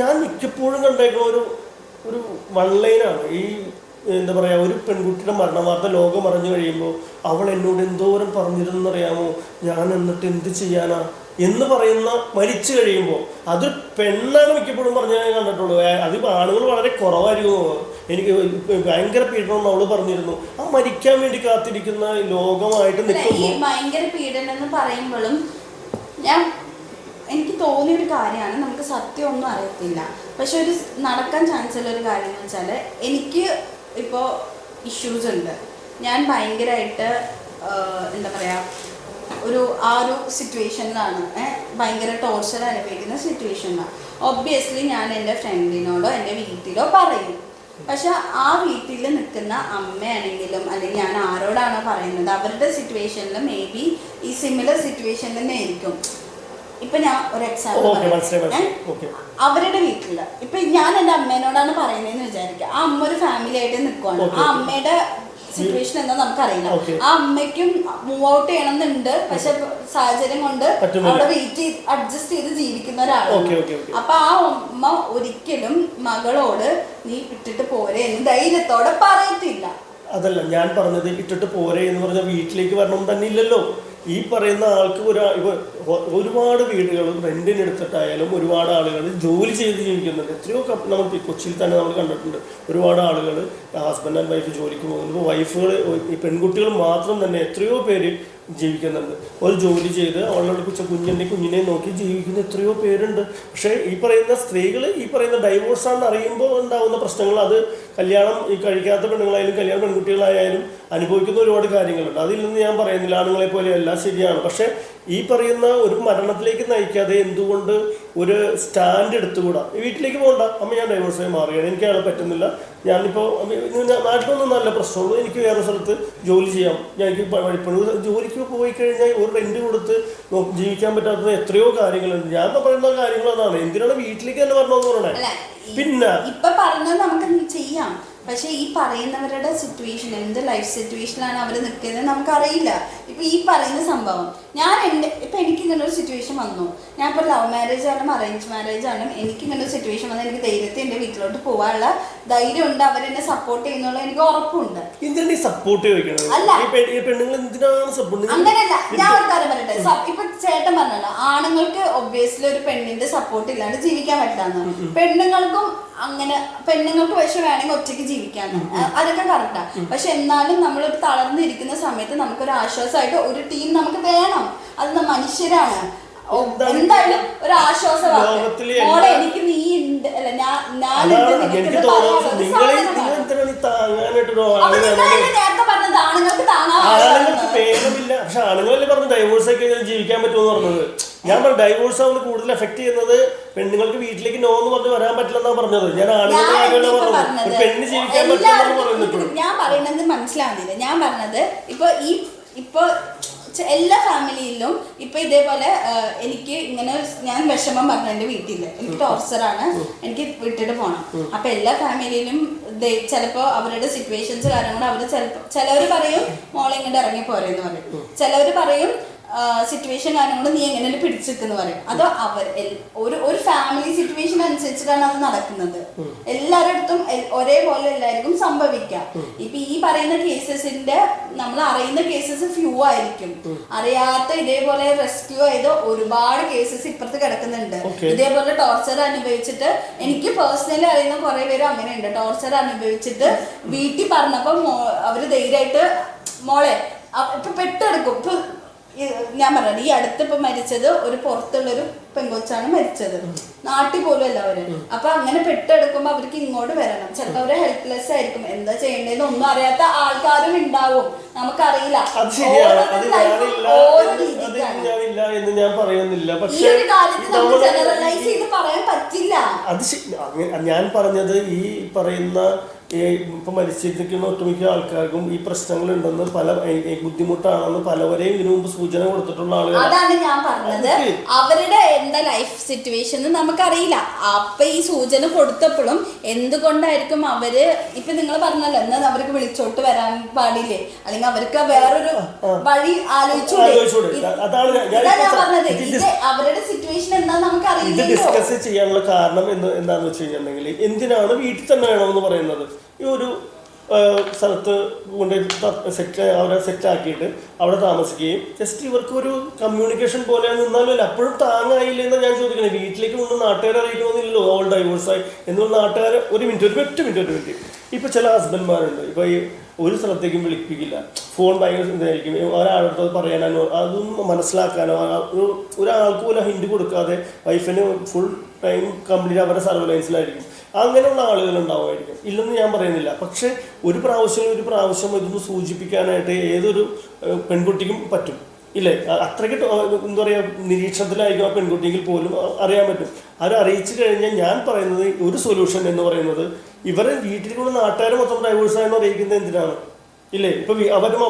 Speaker 1: ഞാൻ മിക്കപ്പോഴും കണ്ടേക്കുന്ന ഒരു വൺലൈനാണ്. ഈ എന്താ പറയുക, ഒരു പെൺകുട്ടിയുടെ മരണവാർത്ത ലോകം അറിഞ്ഞു കഴിയുമ്പോൾ അവൾ എന്നോട് എന്തോരം പറഞ്ഞിരുന്നറിയാമോ, ഞാൻ എന്നിട്ട് എന്ത് ചെയ്യാനാ എന്ന് പറയുന്ന മരിച്ചു കഴിയുമ്പോൾ അത് പെണ്ണാണ് മിക്കപ്പോഴും പറഞ്ഞ ഞാൻ കണ്ടിട്ടുള്ളൂ. അത് ആണുങ്ങൾ വളരെ കുറവായിരിക്കും. എനിക്ക് ഭയങ്കര പീഡനം അവള് പറഞ്ഞിരുന്നു. ആ മരിക്കാൻ വേണ്ടി കാത്തിരിക്കുന്ന ലോകമായിട്ട് നിൽക്കുമ്പോൾ
Speaker 2: ഭയങ്കര പീഡനം എന്ന് പറയുമ്പോഴും എനിക്ക് തോന്നിയൊരു കാര്യമാണ്, നമുക്ക് സത്യമൊന്നും അറിയത്തില്ല. പക്ഷെ ഒരു നടക്കാൻ ചാൻസ് ഉള്ള ഒരു കാര്യം എന്ന് വെച്ചാൽ, എനിക്ക് ഇപ്പോൾ ഇഷ്യൂസ് ഉണ്ട്. ഞാൻ ഭയങ്കരമായിട്ട് എന്താ പറയുക, ആ ഒരു സിറ്റുവേഷനിലാണ്, ഭയങ്കര ടോർച്ചർ അനുഭവിക്കുന്ന സിറ്റുവേഷനിലാണ്. ഒബ്വിയസ്ലി ഞാൻ എൻ്റെ ഫ്രണ്ടിനോടോ എൻ്റെ വീട്ടിലോ പറയും. പക്ഷെ ആ വീട്ടിൽ നിൽക്കുന്ന അമ്മയാണെങ്കിലും അല്ലെങ്കിൽ ഞാൻ ആരോടാണോ പറയുന്നത് അവരുടെ സിറ്റുവേഷനിൽ മേ ബി ഈ സിമിലർ സിറ്റുവേഷൻ തന്നെ ആയിരിക്കും. ഇപ്പൊ ഞാൻ ഒരു എക്സാമ്പിൾ അവരുടെ വീട്ടില് ഇപ്പൊ ഞാൻ എന്റെ അമ്മേനോടാണ് പറയുന്നതെന്ന് വിചാരിക്കുക. ആ അമ്മ ഒരു ഫാമിലി ആയിട്ട് നിൽക്കുവാണ്. ആ അമ്മയുടെ സിറ്റുവേഷൻ എന്താ നമുക്കറിയില്ല. ആ അമ്മയ്ക്കും മൂവ് ഔട്ട് ചെയ്യണമെന്നുണ്ട്, പക്ഷെ സാഹചര്യം കൊണ്ട് അവിടെ വെയിറ്റ് ചെയ്ത് അഡ്ജസ്റ്റ് ചെയ്ത് ജീവിക്കുന്ന ഒരാളാണ്. അപ്പൊ ആ അമ്മ ഒരിക്കലും മകളോട് നീ ഇട്ടിട്ട് പോരെ എന്ന് ധൈര്യത്തോടെ പറയത്തില്ല.
Speaker 1: അതല്ല ഞാൻ പറഞ്ഞത്, ഇട്ടിട്ട് പോരെ എന്ന് പറഞ്ഞാൽ വീട്ടിലേക്ക് വരണം തന്നെ ഇല്ലല്ലോ. ഈ പറയുന്ന ആൾക്ക് ഒരുപാട് വീടുകൾ റെന്റിന് എടുത്തിട്ടായാലും ഒരുപാട് ആളുകൾ ജോലി ചെയ്ത് ജീവിക്കുന്നുണ്ട്. എത്രയോ നമ്മൾ കൊച്ചിയിൽ തന്നെ നമ്മൾ കണ്ടിട്ടുണ്ട്. ഒരുപാട് ആളുകൾ ഹസ്ബൻഡ് ആൻഡ് വൈഫ് ജോലിക്ക് പോകുന്നു. വൈഫുകൾ, ഈ പെൺകുട്ടികൾ മാത്രം തന്നെ എത്രയോ പേര് ജീവിക്കുന്നുണ്ട്. ഒരു ജോലി ചെയ്ത് അവളുടെ കുഞ്ഞിനെ നോക്കി ജീവിക്കുന്ന എത്രയോ പേരുണ്ട്. പക്ഷേ ഈ പറയുന്ന സ്ത്രീകൾ ഈ പറയുന്ന ഡൈവോഴ്സാണെന്ന് അറിയുമ്പോൾ ഉണ്ടാകുന്ന പ്രശ്നങ്ങൾ, അത് കല്യാണം ഈ കഴിക്കാത്ത പെണ്ണുങ്ങളായാലും കല്യാണ പെൺകുട്ടികളായാലും അനുഭവിക്കുന്ന ഒരുപാട് കാര്യങ്ങളുണ്ട്. അതിൽ നിന്ന് ഞാൻ പറയുന്നില്ല ആണുങ്ങളെ പോലെയല്ല, ശരിയാണ്. പക്ഷേ ഈ പറയുന്ന ഒരു മരണത്തിലേക്ക് നയിക്കാതെ എന്തുകൊണ്ട് ഒരു സ്റ്റാൻഡ് എടുത്തുകൂടാ? വീട്ടിലേക്ക് പോകണ്ട, അമ്മ ഞാൻ ഡൈവോഴ്സായി മാറുകയാണ്, എനിക്ക് അയാളെ പറ്റുന്നില്ല, ഞാനിപ്പോൾ നാട്ടിലൊന്നും നല്ല പ്രശ്നമുള്ളൂ, എനിക്ക് വേറെ സ്ഥലത്ത് ജോലി ചെയ്യാം, എനിക്ക് ജോലിക്ക് പോയി കഴിഞ്ഞാൽ ഒരു റെന്റ് കൊടുത്ത് ജീവിക്കാൻ പറ്റാത്ത എത്രയോ കാര്യങ്ങളുണ്ട്. ഞാൻ പറയുന്ന കാര്യങ്ങൾ അതാണ്. എന്തിനാണ് വീട്ടിലേക്ക് തന്നെ വരണമെന്ന് പറയണേ? പിന്നെ
Speaker 2: ഇപ്പൊ പറഞ്ഞത് നമുക്ക് ചെയ്യാം, പക്ഷെ ഈ പറയുന്നവരുടെ സിറ്റുവേഷൻ എന്ത് ലൈഫ് സിറ്റുവേഷനിലാണ് അവർ നിൽക്കുന്നത് നമുക്കറിയില്ല. ഇപ്പൊ ഈ പറയുന്ന സംഭവം ഇപ്പൊ എനിക്ക് ഇങ്ങനെ ഒരു സിറ്റുവേഷൻ വന്നു, ഞാൻ ഇപ്പൊ ലവ് മാരേജ് ആണെങ്കിലും അറേഞ്ച് മാരേജ് ആണെങ്കിലും എനിക്ക് ഇങ്ങനെ ഒരു സിറ്റുവേഷൻ വന്നാൽ എനിക്ക് ധൈര്യത്തിൽ എന്റെ വീട്ടിലോട്ട് പോകാനുള്ള ധൈര്യം ഉണ്ട്, അവരെന്നെ സപ്പോർട്ട് ചെയ്യുന്നുള്ള എനിക്ക് ഉറപ്പുണ്ട്. അങ്ങനെയല്ല, ഞാൻ ഒരു കാര്യം പറയട്ടെ. ഇപ്പൊ ചേട്ടൻ പറഞ്ഞല്ലോ ആണുങ്ങൾക്ക് ഒബ്വിയസ്ലി ഒരു പെണ്ണിന്റെ സപ്പോർട്ട് ഇല്ലാണ്ട് ജീവിക്കാൻ പറ്റാന്ന്, പെണ്ണുങ്ങൾക്കും അങ്ങനെ, പെണ്ണുങ്ങൾക്ക് പക്ഷെ വേണമെങ്കിൽ ഒറ്റയ്ക്ക് ജീവിക്കാന്ന്, അതൊക്കെ കറക്റ്റാ. പക്ഷെ എന്നാലും നമ്മൾ തളർന്നിരിക്കുന്ന സമയത്ത് നമുക്കൊരു ആശ്വാസമായിട്ട് ഒരു ടീം നമുക്ക് വേണം. അത് മനുഷ്യരാണ്. എന്തായാലും ഒരു ആശ്വാസമാണ്. മോളെ എനിക്ക് നീ ഉണ്ട്, അല്ല നേരത്തെ പറഞ്ഞത് ആണുങ്ങൾക്ക്
Speaker 1: പേരമില്ല. പക്ഷെ ആണുങ്ങളല്ലേ പറഞ്ഞു ഡൈവോഴ്സ് ഒക്കെ ജീവിക്കാൻ പറ്റുമെന്ന് പറഞ്ഞത്. ഞാൻ പറഞ്ഞു ഡൈവോഴ്സ് ആവുമ്പോൾ കൂടുതൽ എഫക്ട് ചെയ്യുന്നത് പെണ്ണുങ്ങൾക്ക് വീട്ടിലേക്ക് നോ എന്ന് പറഞ്ഞ് വരാൻ പറ്റില്ലെന്നാ പറഞ്ഞത്. ഞാൻ ആണുങ്ങളുടെ കാര്യമല്ല പറഞ്ഞത്, പെണ്ണ് ജീവിക്കാൻ പറ്റില്ലെന്ന് പറയുന്നത്.
Speaker 2: ഞാൻ പറയുന്നത് മനസ്സിലാവുന്നില്ല. ഞാൻ പറഞ്ഞത് ഇപ്പൊ എല്ലാ ഫാമിലിയിലും ഇപ്പൊ ഇതേപോലെ എനിക്ക് ഇങ്ങനെ ഞാൻ വിഷമം പറഞ്ഞു എന്റെ വീട്ടില് എനിക്ക് ടോർച്ചറാണ്, എനിക്ക് വിട്ടിട്ട് പോകണം. അപ്പൊ എല്ലാ ഫാമിലിയിലും ചിലപ്പോ അവരുടെ സിറ്റുവേഷൻസ് കാരണം കൊണ്ട് അവര് ചിലവര് പറയും മോളെ ഇങ്ങോട്ട് ഇറങ്ങി പോരെന്ന് പറയും, ചിലവര് പറയും സിറ്റുവേഷൻ കാരണം കൊണ്ട് നീ എങ്ങനെ പിടിച്ചെന്ന് പറയും. അതോ ഒരു ഫാമിലി സിറ്റുവേഷൻ അനുസരിച്ചിട്ടാണ് അത് നടക്കുന്നത്. എല്ലാവരുടെ അടുത്തും ഒരേപോലെ എല്ലാവർക്കും സംഭവിക്കാം. ഇപ്പൊ ഈ പറയുന്ന കേസസിന്റെ നമ്മൾ അറിയുന്ന കേസസ് ഫ്യൂ ആയിരിക്കും, അറിയാത്ത ഇതേപോലെ റെസ്ക്യൂ ചെയ്ത ഒരുപാട് കേസസ് ഇപ്പുറത്ത് കിടക്കുന്നുണ്ട്. ഇതേപോലെ ടോർച്ചർ അനുഭവിച്ചിട്ട് എനിക്ക് പേഴ്സണലി അറിയുന്ന കുറെ പേര് അങ്ങനെയുണ്ട്. ടോർച്ചർ അനുഭവിച്ചിട്ട് വീട്ടിൽ പറഞ്ഞപ്പോ അവര് ധൈര്യമായിട്ട് മോളെ ഇപ്പൊ പെട്ടെടുക്കും. ഇപ്പൊ ഞാൻ പറഞ്ഞു ഈ അടുത്തിപ്പോ മരിച്ചത് ഒരു പുറത്തുള്ളൊരു പെങ്കൊച്ചാണ് മരിച്ചത്, നാട്ടിൽ പോലും അല്ല അവര്. അപ്പൊ അങ്ങനെ പെട്ടെടുക്കുമ്പോ അവർക്ക് ഇങ്ങോട്ട് വരണം. ചിലപ്പോ അവര് ഹെൽപ്ലെസ് ആയിരിക്കും, എന്താ ചെയ്യേണ്ടതെന്ന് ഒന്നും അറിയാത്ത ആൾക്കാരും ഉണ്ടാവും, നമുക്കറിയില്ല. ജനറലൈസ് ചെയ്ത് പറയാൻ പറ്റില്ല.
Speaker 1: ഞാൻ പറഞ്ഞത് ഈ പറയുന്ന ഇപ്പൊ മരിച്ചിരിക്കുന്ന ഒട്ടുമിക്ക ആൾക്കാർക്കും ഈ പ്രശ്നങ്ങൾ ഉണ്ടെന്ന് ബുദ്ധിമുട്ടാണെന്ന് പലവരെയും ഇതിനു മുമ്പ് സൂചന കൊടുത്തിട്ടുള്ള ആളുകൾ.
Speaker 2: അതാണ് ഞാൻ പറഞ്ഞത്, അവരുടെ എന്താ ലൈഫ് സിറ്റുവേഷൻ നമുക്കറിയില്ല. അപ്പൊ ഈ സൂചന കൊടുത്തപ്പോഴും എന്തുകൊണ്ടായിരിക്കും അവര് ഇപ്പൊ നിങ്ങൾ പറഞ്ഞല്ലോ എന്നാൽ അവർക്ക് വിളിച്ചോട്ട് വരാൻ പാടില്ലേ, അല്ലെങ്കിൽ അവർക്ക് വേറൊരു വഴി ആലോചിച്ചൂടെ? ഞാൻ പറഞ്ഞത് ഇത് അവരുടെ സിറ്റുവേഷൻ എന്താന്ന് നമുക്കറിയില്ല.
Speaker 1: ഡിസ്കസ് ചെയ്യാനുള്ള കാരണം എന്താന്ന് വെച്ച് കഴിഞ്ഞിട്ടുണ്ടെങ്കിൽ എന്തിനാണ് വീട്ടിൽ തന്നെ വേണമെന്ന് പറയുന്നത്? ഈ ഒരു സ്ഥലത്ത് കൊണ്ട് അവരെ സെറ്റാക്കിയിട്ട് അവിടെ താമസിക്കുകയും ജസ്റ്റ് ഇവർക്ക് ഒരു കമ്മ്യൂണിക്കേഷൻ പോലെ നിന്നാലും അല്ല, അപ്പോഴും താങ്ങായില്ല എന്നാണ് ഞാൻ ചോദിക്കുന്നത്. വീട്ടിലേക്ക് കൊണ്ട് നാട്ടുകാരെ അറിയിക്കണമെന്നില്ലല്ലോ ഓൾ ഡൈവോഴ്സായി എന്നുള്ള നാട്ടുകാർ. ഒരു മിനിറ്റ് ഇപ്പൊ ചില ഹസ്ബൻഡ്മാരുണ്ട്, ഇപ്പൊ ഈ ഒരു സ്ഥലത്തേക്കും വിളിപ്പിക്കില്ല, ഫോൺ ഭയങ്കര ഇതായിരിക്കും, ഒരാളുടെ പറയാനോ അതൊന്നും മനസ്സിലാക്കാനോ ഒരാൾക്ക് പോലും ഹിന്റ് കൊടുക്കാതെ വൈഫിന് ഫുൾ ടൈം കംപ്ലീറ്റ് അവരുടെ സർവൈലൻസിലായിരിക്കും. അങ്ങനെയുള്ള ആളുകൾ ഉണ്ടാവുമായിരിക്കും, ഇല്ലെന്ന് ഞാൻ പറയുന്നില്ല. പക്ഷെ ഒരു പ്രാവശ്യം ഇതൊന്ന് സൂചിപ്പിക്കാനായിട്ട് ഏതൊരു പെൺകുട്ടിക്കും പറ്റും ഇല്ലേ? അത്രയ്ക്ക് എന്താ പറയുക നിരീക്ഷണത്തിലായിരിക്കും ആ പെൺകുട്ടിയെങ്കിൽ പോലും അറിയാൻ പറ്റും. അത് അറിയിച്ചു കഴിഞ്ഞാൽ ഞാൻ പറയുന്നത് ഒരു സൊല്യൂഷൻ എന്ന് പറയുന്നത് ഇവരെ വീട്ടിൽ കൂടെ നാട്ടുകാർ മൊത്തം ഡൈവോഴ്സായെന്ന് അറിയിക്കുന്നത് എന്തിനാണ്? ഇല്ലേ? ഇപ്പൊ അവരും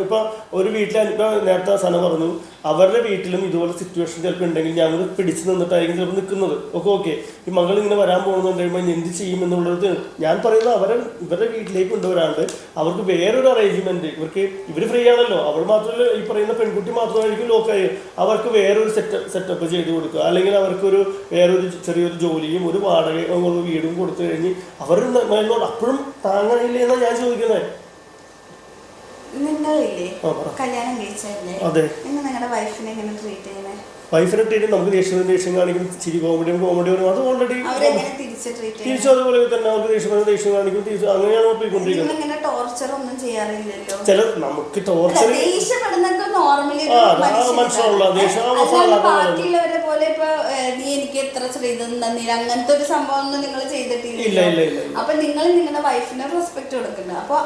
Speaker 1: ഇപ്പൊ ഒരു വീട്ടിൽ ഇപ്പൊ നേരത്തെ സന പറഞ്ഞു, അവരുടെ വീട്ടിലും ഇതുപോലെ സിറ്റുവേഷൻ ചിലപ്പോൾ ഉണ്ടെങ്കിൽ ഞങ്ങൾ പിടിച്ചു നിന്നിട്ടായിരിക്കും ചിലപ്പോൾ നിൽക്കുന്നത്. ഓക്കെ ഈ മകൾ ഇങ്ങനെ വരാൻ പോകുന്നുണ്ട് കഴിയുമ്പോൾ എന്ത് ചെയ്യും എന്നുള്ളത് ഞാൻ പറയുന്നത് ഇവരുടെ വീട്ടിലേക്ക് കൊണ്ടുവരാണ്ട് അവർക്ക് വേറൊരു അറേഞ്ച്മെന്റ്, ഇവർ ഫ്രീ ആണല്ലോ, അവർ മാത്രമല്ല ഈ പറയുന്ന പെൺകുട്ടി മാത്രമായിരിക്കും ലോക്കായി, അവർക്ക് വേറൊരു സെറ്റപ്പ് ചെയ്ത് കൊടുക്കുക, അല്ലെങ്കിൽ അവർക്കൊരു വേറൊരു ചെറിയൊരു ജോലിയും ഒരു വാടക വീടും കൊടുത്തു കഴിഞ്ഞ് അവർ മേലോട്ട് അപ്പോഴും താങ്ങാനില്ലേ എന്നാണ് ഞാൻ ചോദിക്കുന്നത്.
Speaker 2: നിങ്ങളില്ലേ കല്യാണം കഴിച്ചല്ലേ, നിങ്ങൾ നിങ്ങളുടെ വൈഫിനെ എങ്ങനെ ട്രീറ്റ് ചെയ്യുന്നത്?
Speaker 1: വൈഫിനെ ട്രീറ്റ് നമുക്ക് ദേഷ്യം കാണിക്കും, ചിരി കോമഡി വരും, അത് ഓൾറെഡി തിരിച്ചു അതുപോലെ തന്നെ അവർക്ക് ദേഷ്യം കാണിക്കും, അങ്ങനെയാണ് പോയിക്കൊണ്ടിരിക്കുന്നത്.
Speaker 2: ടോർച്ചർ ഒന്നും ചെയ്യാറില്ലല്ലോ.
Speaker 1: ചില നമുക്ക് ടോർച്ചർ
Speaker 2: ബാക്കിയുള്ളവരെ പോലെ ഇപ്പൊ നീ എനിക്ക് എത്ര ശ്രീതന്നില്ല അങ്ങനത്തെ ഒരു സംഭവം ഒന്നും നിങ്ങൾ ചെയ്തിട്ടില്ല. അപ്പൊ നിങ്ങൾ നിങ്ങളുടെ വൈഫിന് റെസ്പെക്ട് കൊടുക്കുന്നത്, അപ്പൊ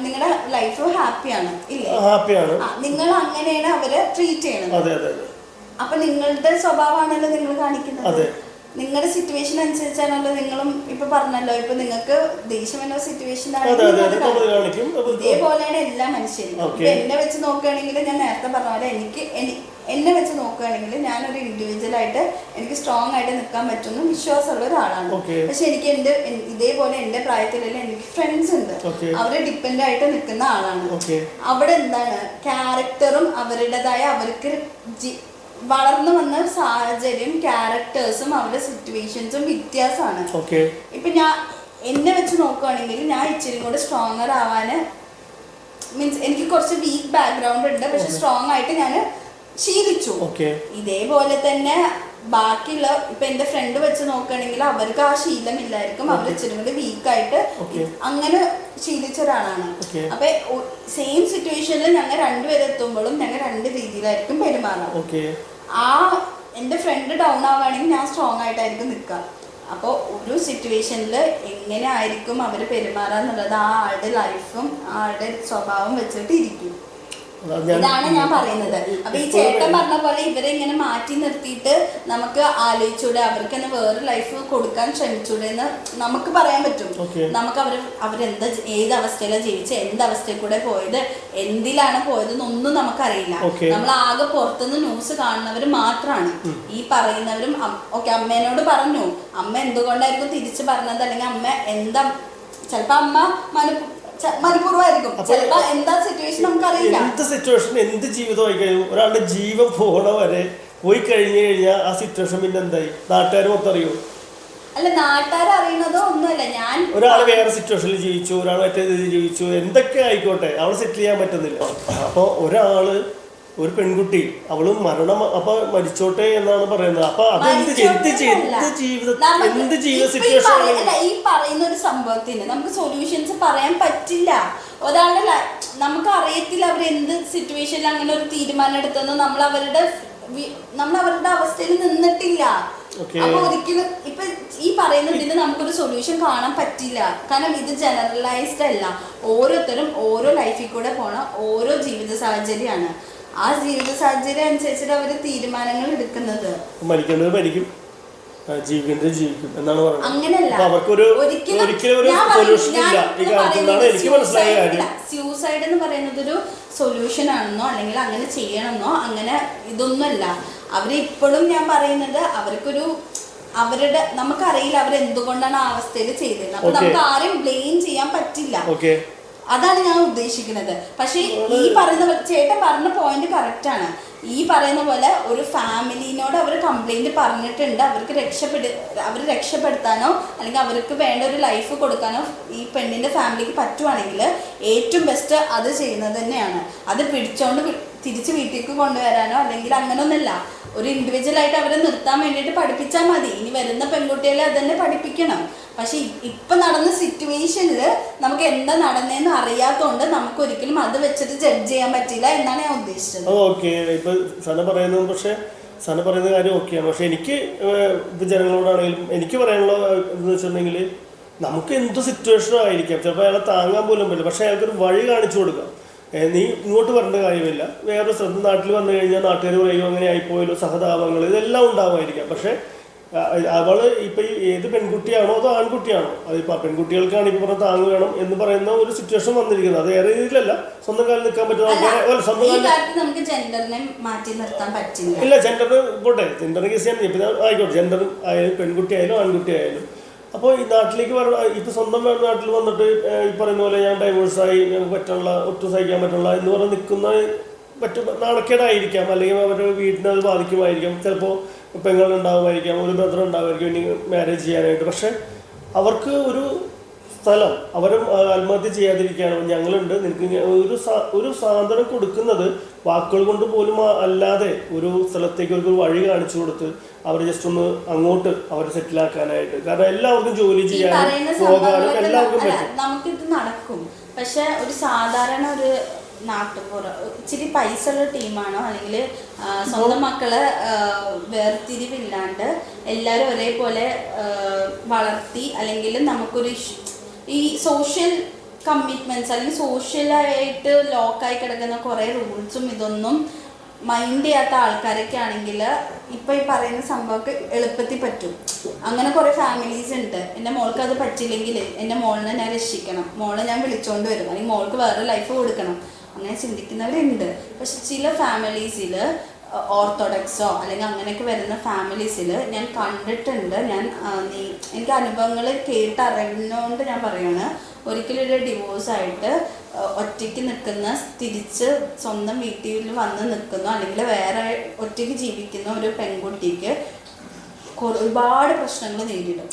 Speaker 2: നിങ്ങളുടെ ലൈഫ് ഹാപ്പിയാണ് ഇല്ലേ?
Speaker 1: ഹാപ്പിയാണ്.
Speaker 2: നിങ്ങൾ അങ്ങനെയാണ് അവരെ ട്രീറ്റ് ചെയ്യണത്. അപ്പൊ നിങ്ങളുടെ സ്വഭാവമാണല്ലോ നിങ്ങൾ കാണിക്കുന്നത്. നിങ്ങളുടെ സിറ്റുവേഷൻ അനുസരിച്ചാണല്ലോ നിങ്ങളും ഇപ്പൊ പറഞ്ഞല്ലോ, ഇപ്പൊ നിങ്ങൾക്ക് ദേഷ്യം എന്ന സിറ്റുവേഷൻ ഇതേപോലെയാണ് എല്ലാ മനുഷ്യരും. ഇപ്പൊ എന്നെ വെച്ച് നോക്കുകയാണെങ്കിൽ ഞാൻ നേരത്തെ പറഞ്ഞ പോലെ എന്നെ വെച്ച് നോക്കുകയാണെങ്കിൽ ഞാനൊരു ഇൻഡിവിജ്വൽ ആയിട്ട് എനിക്ക് സ്ട്രോങ് ആയിട്ട് നിൽക്കാൻ പറ്റുന്ന വിശ്വാസമുള്ള ഒരാളാണ്. പക്ഷെ എനിക്ക് ഇതേപോലെ എന്റെ പ്രായത്തിലല്ല എനിക്ക് ഫ്രണ്ട്സ് ഉണ്ട്, അവര് ഡിപ്പെൻഡ് ആയിട്ട് നിൽക്കുന്ന ആളാണ്. അവിടെ എന്താണ് ക്യാരക്ടറും അവരുടേതായ അവർക്ക് വളർന്നു വന്ന സാഹചര്യം ക്യാരക്ടേഴ്സും അവരുടെ സിറ്റുവേഷൻസും വ്യത്യാസമാണ്. ഇപ്പൊ എന്നെ വെച്ച് നോക്കുകയാണെങ്കിൽ ഞാൻ ഇച്ചിരി കൂടെ സ്ട്രോങ്ങർ ആവാന് മീൻസ് എനിക്ക് കുറച്ച് വീക്ക് ബാക്ക്ഗ്രൗണ്ട് ഉണ്ട്, പക്ഷെ സ്ട്രോങ് ആയിട്ട് ഞാൻ ശീലിച്ചു. ഇതേപോലെ തന്നെ ബാക്കിയുള്ള ഇപ്പൊ എന്റെ ഫ്രണ്ട് വെച്ച് നോക്കുകയാണെങ്കിൽ അവർക്ക് ആ ശീലം ഇല്ലായിരിക്കും, അവർ ഇച്ചിരി കൂടി വീക്കായിട്ട് അങ്ങനെ ശീലിച്ച ഒരാളാണ്. അപ്പൊ സെയിം സിറ്റുവേഷനിൽ ഞങ്ങൾ രണ്ടുപേരും എത്തുമ്പോഴും ഞങ്ങൾ രണ്ട് രീതിയിലായിരിക്കും പെരുമാറാം. എന്റെ ഫ്രണ്ട് ഡൗൺ ആവുകയാണെങ്കിൽ ഞാൻ സ്ട്രോങ് ആയിട്ടായിരിക്കും നിൽക്കുക. അപ്പോൾ ഒരു സിറ്റുവേഷനിൽ എങ്ങനെ ആയിരിക്കും അവർ പെരുമാറാന്നുള്ളത് ആ ആളുടെ ലൈഫും ആളുടെ സ്വഭാവം വെച്ചിട്ട് ഇരിക്കും. ഇതാണ് ഞാൻ പറയുന്നത്. അപ്പൊ ഈ ചേട്ടൻ പറഞ്ഞ പോലെ ഇവരെ ഇങ്ങനെ മാറ്റി നിർത്തിയിട്ട് നമുക്ക് ആലോചിച്ചൂടെ, അവർക്ക് തന്നെ വേറെ ലൈഫ് കൊടുക്കാൻ ശ്രമിച്ചൂടെ എന്ന് നമുക്ക് പറയാൻ പറ്റും. നമുക്ക് അവരെന്താ ഏത് അവസ്ഥയിലാണ് ജീവിച്ച് എന്ത് അവസ്ഥയിൽ കൂടെ പോയത് എന്തിലാണ് പോയതെന്നൊന്നും നമുക്കറിയില്ല. നമ്മൾ ആകെ പുറത്തുനിന്ന് ന്യൂസ് കാണുന്നവർ മാത്രമാണ്. ഈ പറയുന്നവരും അമ്മേനോട് പറഞ്ഞു, അമ്മ എന്തുകൊണ്ടായിരിക്കും തിരിച്ചു പറഞ്ഞത്, അല്ലെങ്കിൽ അമ്മ എന്താ ചിലപ്പോ അമ്മ മനഃപൂർവ്വമായിരിക്കും, ചിലപ്പോ എന്താ സിറ്റുവേഷൻ നമുക്കറിയില്ല.
Speaker 1: എന്ത് സിറ്റുവേഷൻ എന്ത് ജീവിതമായി കഴിഞ്ഞു, ഒരാളുടെ ജീവൻ പോണ വരെ പോയി കഴിഞ്ഞു കഴിഞ്ഞാൽ ആ സിറ്റുവേഷൻ പിന്നെ എന്തായി നാട്ടുകാർ മൊത്തം അറിയൂ?
Speaker 2: അല്ല, നാട്ടുകാർ അറിയണതോ ഒന്നുമല്ല. ഞാൻ
Speaker 1: ഒരാൾ വേറെ സിറ്റുവേഷനിൽ ജീവിച്ചു, ഒരാൾ മറ്റേ ജീവിച്ചു, എന്തൊക്കെ ആയിക്കോട്ടെ അവൾ സെറ്റിൽ ചെയ്യാൻ പറ്റുന്നില്ല. അപ്പോൾ ഒരു പെൺകുട്ടി അവളും മരണം അപ്പൊ മരിച്ചോട്ടെ എന്നാണ് പറയുന്നത്. അപ്പൊ അത് എന്ത് ജീവിത സിറ്റുവേഷൻ
Speaker 2: ഈ പറയുന്ന ഒരു സംഭവത്തിന് നമുക്ക് സൊല്യൂഷൻസ് പറയാൻ പറ്റില്ല. ഒരാളുടെ നമുക്ക് അറിയത്തില്ല അവരെന്ത് സിറ്റുവേഷനിൽ അങ്ങനെ ഒരു തീരുമാനം എടുത്തെന്ന്. നമ്മൾ അവരുടെ അവസ്ഥയിൽ നിന്നിട്ടില്ല. അപ്പൊ ഒരിക്കലും ഇപ്പൊ ഈ പറയുന്ന ഇതിന് നമുക്കൊരു സൊല്യൂഷൻ കാണാൻ പറ്റില്ല. കാരണം ഇത് ജനറലൈസ്ഡ് അല്ല. ഓരോരുത്തരും ഓരോ ലൈഫിൽ കൂടെ പോണ ഓരോ ജീവിത സാഹചര്യമാണ്. ആ ജീവിത സാഹചര്യം അനുസരിച്ചിട്ട് അവര് തീരുമാനങ്ങൾ എടുക്കുന്നത്.
Speaker 1: മരിക്കേണ്ടത് മരിക്കും, ജീവിക്കേണ്ടത് ജീവിക്കും എന്നാണ് പറയുന്നത്.
Speaker 2: അങ്ങനെയല്ല, സ്യൂസൈഡ് എന്ന് പറയുന്നത് ഒരു സൊല്യൂഷൻ ആണെന്നോ അല്ലെങ്കിൽ അങ്ങനെ ചെയ്യണമെന്നോ അങ്ങനെ ഇതൊന്നുമല്ല. അവരിപ്പോഴും ഞാൻ പറയുന്നത് നമുക്കറിയില്ല അവരെന്തുകൊണ്ടാണ് ആ അവസ്ഥയിൽ ചെയ്തത്. അപ്പൊ നമുക്ക് ആരും ബ്ലെയിം ചെയ്യാൻ പറ്റില്ല. അതാണ് ഞാൻ ഉദ്ദേശിക്കുന്നത്. പക്ഷെ ഈ പറയുന്ന ചേട്ടൻ പറഞ്ഞ പോയിന്റ് കറക്റ്റ് ആണ്. ഈ പറയുന്ന പോലെ ഒരു ഫാമിലിനോട് അവർ കംപ്ലൈന്റ് പറഞ്ഞിട്ടുണ്ട്, അവർ രക്ഷപ്പെടുത്താനോ അല്ലെങ്കിൽ അവർക്ക് വേണ്ട ഒരു ലൈഫ് കൊടുക്കാനോ ഈ പെണ്ണിന്റെ ഫാമിലിക്ക് പറ്റുവാണെങ്കിൽ ഏറ്റവും ബെസ്റ്റ് അത് ചെയ്യുന്നത് തന്നെയാണ്. അത് പിടിച്ചോണ്ട് തിരിച്ച് വീട്ടിലേക്ക് കൊണ്ടുവരാനോ അല്ലെങ്കിൽ അങ്ങനെയൊന്നുമില്ല. ഒരു ഇൻഡിവിജ്വൽ ആയിട്ട് അവരെ നിർത്താൻ വേണ്ടിയിട്ട് പഠിപ്പിച്ചാൽ മതി. ഇനി വരുന്ന പെൺകുട്ടികളെ അത് തന്നെ പഠിപ്പിക്കണം. പക്ഷെ ഇപ്പൊ നടന്ന സിറ്റുവേഷനിൽ നമുക്ക് എന്താ നടന്നതെന്ന് അറിയാത്തതുകൊണ്ട് നമുക്ക് ഒരിക്കലും അത് വെച്ചിട്ട് ജഡ്ജ് ചെയ്യാൻ പറ്റില്ല എന്നാണ് ഞാൻ ഉദ്ദേശിച്ചത്.
Speaker 1: ഇപ്പൊ സന പറയുന്ന കാര്യം ഓക്കെയാണ്. പക്ഷെ എനിക്ക് ഇപ്പൊ ജനങ്ങളോടാണെങ്കിലും എനിക്ക് പറയാനുള്ള എന്ന് വെച്ചിട്ടുണ്ടെങ്കിൽ നമുക്ക് എന്ത് സിറ്റുവേഷനും ആയിരിക്കാം, ചിലപ്പോൾ അയാളെ താങ്ങാൻ പോലും പറ്റില്ല. പക്ഷെ അയാൾക്കൊരു വഴി കാണിച്ചു കൊടുക്കാം. നീ ഇങ്ങോട്ട് വരേണ്ട കാര്യമില്ല, വേറൊരു സ്ഥലത്ത് നാട്ടിൽ വന്നു കഴിഞ്ഞാൽ നാട്ടുകാർ പറയും അങ്ങനെ ആയിപ്പോയല്ലോ, സഹതാപങ്ങൾ ഇതെല്ലാം ഉണ്ടാവുമായിരിക്കാം. പക്ഷെ അവള് ഇപ്പൊ ഏത് പെൺകുട്ടിയാണോ അതോ ആൺകുട്ടിയാണോ, അതിപ്പോ പെൺകുട്ടികൾക്കാണ് ഇപ്പൊ പറഞ്ഞ താങ്ങ് വേണം എന്ന് പറയുന്ന ഒരു സിറ്റുവേഷൻ വന്നിരിക്കുന്നത്. അത് ഏറെ രീതിയിലല്ല, സ്വന്തം കാലിൽ നിൽക്കാൻ പറ്റുന്ന സ്വന്തം ഇല്ല. ജെൻഡർ പോട്ടെ, ജെൻഡർ കേസ് ചെയ്യാൻ ഇപ്പൊ ആയിക്കോട്ടെ, ജെൻഡർ ആയാലും പെൺകുട്ടി ആയാലും ആൺകുട്ടി ആയാലും. അപ്പോൾ ഈ നാട്ടിലേക്ക് ഇപ്പൊ സ്വന്തം നാട്ടിൽ വന്നിട്ട് ഈ പറയുന്ന പോലെ ഞാൻ ഡൈവേഴ്സായി, ഞങ്ങൾക്ക് പറ്റുള്ള ഒട്ടും സഹിക്കാൻ പറ്റുള്ള എന്ന് പറഞ്ഞ് നിൽക്കുന്ന നാണക്കേടായിരിക്കാം, അല്ലെങ്കിൽ അവരുടെ വീടിനെ അത് ബാധിക്കുമായിരിക്കാം. ചിലപ്പോൾ പെങ്ങളുണ്ടാവുമായിരിക്കാം, ഒരു ബ്രദർ ഉണ്ടാവുമായിരിക്കും ഇനി മാരേജ് ചെയ്യാനായിട്ട്. പക്ഷെ അവർക്ക് ഒരു സ്ഥലം, അവരും ആത്മഹത്യ ചെയ്യാതിരിക്കുകയാണ്. ഞങ്ങളുണ്ട്, നിനക്ക് ഒരു സാധനം കൊടുക്കുന്നത് വാക്കുകൾ കൊണ്ട് പോലും അല്ലാതെ ഒരു സ്ഥലത്തേക്ക് ഒരു വഴി കാണിച്ചു കൊടുത്ത് അവർ ജസ്റ്റ് ഒന്ന് അങ്ങോട്ട് അവർ സെറ്റിലാക്കാനായിട്ട്. കാരണം എല്ലാവർക്കും ജോലി ചെയ്യാനും പോകാനും എല്ലാവർക്കും പറ്റും.
Speaker 2: നമുക്കിത് നടക്കും. പക്ഷെ ഒരു സാധാരണ ഒരു നാട്ടുപുറം ഇച്ചിരി പൈസ ഉള്ള ടീമാണോ, അല്ലെങ്കിൽ സ്വന്തം മക്കളെ വേർതിരിവില്ലാണ്ട് എല്ലാവരും ഒരേപോലെ വളർത്തി, അല്ലെങ്കിൽ നമുക്കൊരു ഈ സോഷ്യൽ കമ്മിറ്റ്മെന്റ്സ് അല്ലെങ്കിൽ സോഷ്യലായിട്ട് ലോക്കായി കിടക്കുന്ന കുറേ റൂൾസും ഇതൊന്നും മൈൻഡ് ചെയ്യാത്ത ആൾക്കാരൊക്കെ ആണെങ്കിൽ ഇപ്പം ഈ പറയുന്ന സംഭവമൊക്കെ എളുപ്പത്തിൽ പറ്റും. അങ്ങനെ കുറേ ഫാമിലീസ് ഉണ്ട്. എൻ്റെ മോൾക്ക് അത് പറ്റില്ലെങ്കിൽ എൻ്റെ മോളിനെ ഞാൻ രക്ഷിക്കണം, മോളെ ഞാൻ വിളിച്ചോണ്ട് വരും, അല്ലെങ്കിൽ മോൾക്ക് വേറെ ലൈഫ് കൊടുക്കണം, അങ്ങനെ ചിന്തിക്കുന്നവരുണ്ട്. പക്ഷെ ചില ഫാമിലീസിൽ ഓർത്തഡോക്സോ അല്ലെങ്കിൽ അങ്ങനെയൊക്കെ വരുന്ന ഫാമിലീസിൽ ഞാൻ കണ്ടിട്ടുണ്ട്. എനിക്ക് അനുഭവങ്ങൾ കേട്ടറിയുന്നതുകൊണ്ട് ഞാൻ പറയുകയാണ്. ഒരിക്കലും ഒരു ഡിവോഴ്സായിട്ട് ഒറ്റയ്ക്ക് നിൽക്കുന്ന, തിരിച്ച് സ്വന്തം വീട്ടിൽ വന്ന് നിൽക്കുന്നു, അല്ലെങ്കിൽ വേറെ ഒറ്റയ്ക്ക് ജീവിക്കുന്ന ഒരു പെൺകുട്ടിക്ക് ഒരുപാട് പ്രശ്നങ്ങൾ നേരിടും.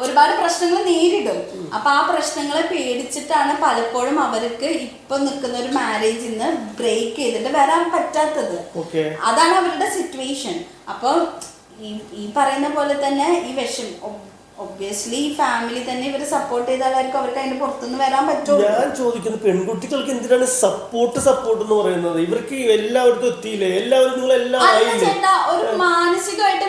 Speaker 2: ഒരുപാട് പ്രശ്നങ്ങൾ നേരിടും. അപ്പൊ ആ പ്രശ്നങ്ങളെ പേടിച്ചിട്ടാണ് പലപ്പോഴും അവർക്ക് ഇപ്പൊ നിൽക്കുന്ന ഒരു മാരേജിൽ നിന്ന് ബ്രേക്ക് ചെയ്തിട്ട് വരാൻ പറ്റാത്തത്. അതാണ് അവരുടെ സിറ്റുവേഷൻ. അപ്പൊ ഈ പറയുന്ന പോലെ തന്നെ ഈ ഒബ്വിയസ്ലി ഈ ഫാമിലി തന്നെ ഇവരെ സപ്പോർട്ട് ചെയ്താലായിരിക്കും അവർക്ക് അതിന്റെ പുറത്തുനിന്ന് വരാൻ പറ്റുള്ളൂ.
Speaker 1: ഞാൻ ചോദിക്കുന്നത് പെൺകുട്ടികൾക്ക് എന്തിനാണ് സപ്പോർട്ട് എന്ന് പറയുന്നത്? ഇവർക്ക് എല്ലാവർക്കും എത്തിയില്ലേ? എല്ലാവരും
Speaker 2: ചേട്ടാ, ഒരു മാനസികമായിട്ട്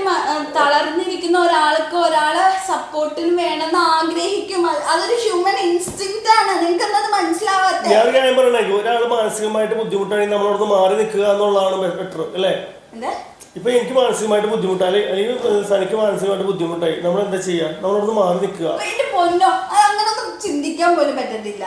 Speaker 2: തളർന്നിരിക്കുന്ന ഒരാളെ സപ്പോർട്ടിന് വേണമെന്ന് ആഗ്രഹിക്കും. അതൊരു ഹ്യൂമൻ ഇൻസ്റ്റിങ്ക്റ്റ് ആണ്. നിങ്ങൾക്ക് എന്താ മനസ്സിലാവാത്ത?
Speaker 1: ഞാൻ പറയണേ, ഒരാൾ മാനസികമായിട്ട് ബുദ്ധിമുട്ടാണെങ്കിൽ നമ്മളോട് മാറി നിൽക്കുക എന്നുള്ളതാണ് ബെറ്റർ അല്ലേ? ഇപ്പൊ എനിക്ക് മാനസികമായിട്ട് ബുദ്ധിമുട്ടായി, അല്ലെങ്കിൽ തനിക്ക് മാനസികമായിട്ട് ബുദ്ധിമുട്ടായി, നമ്മൾ എന്താ ചെയ്യാ? നമ്മളോട് മാറി നിൽക്കുക.
Speaker 2: പൊന്നോ, അങ്ങനൊന്നും ചിന്തിക്കാൻ പോലും പറ്റത്തില്ല.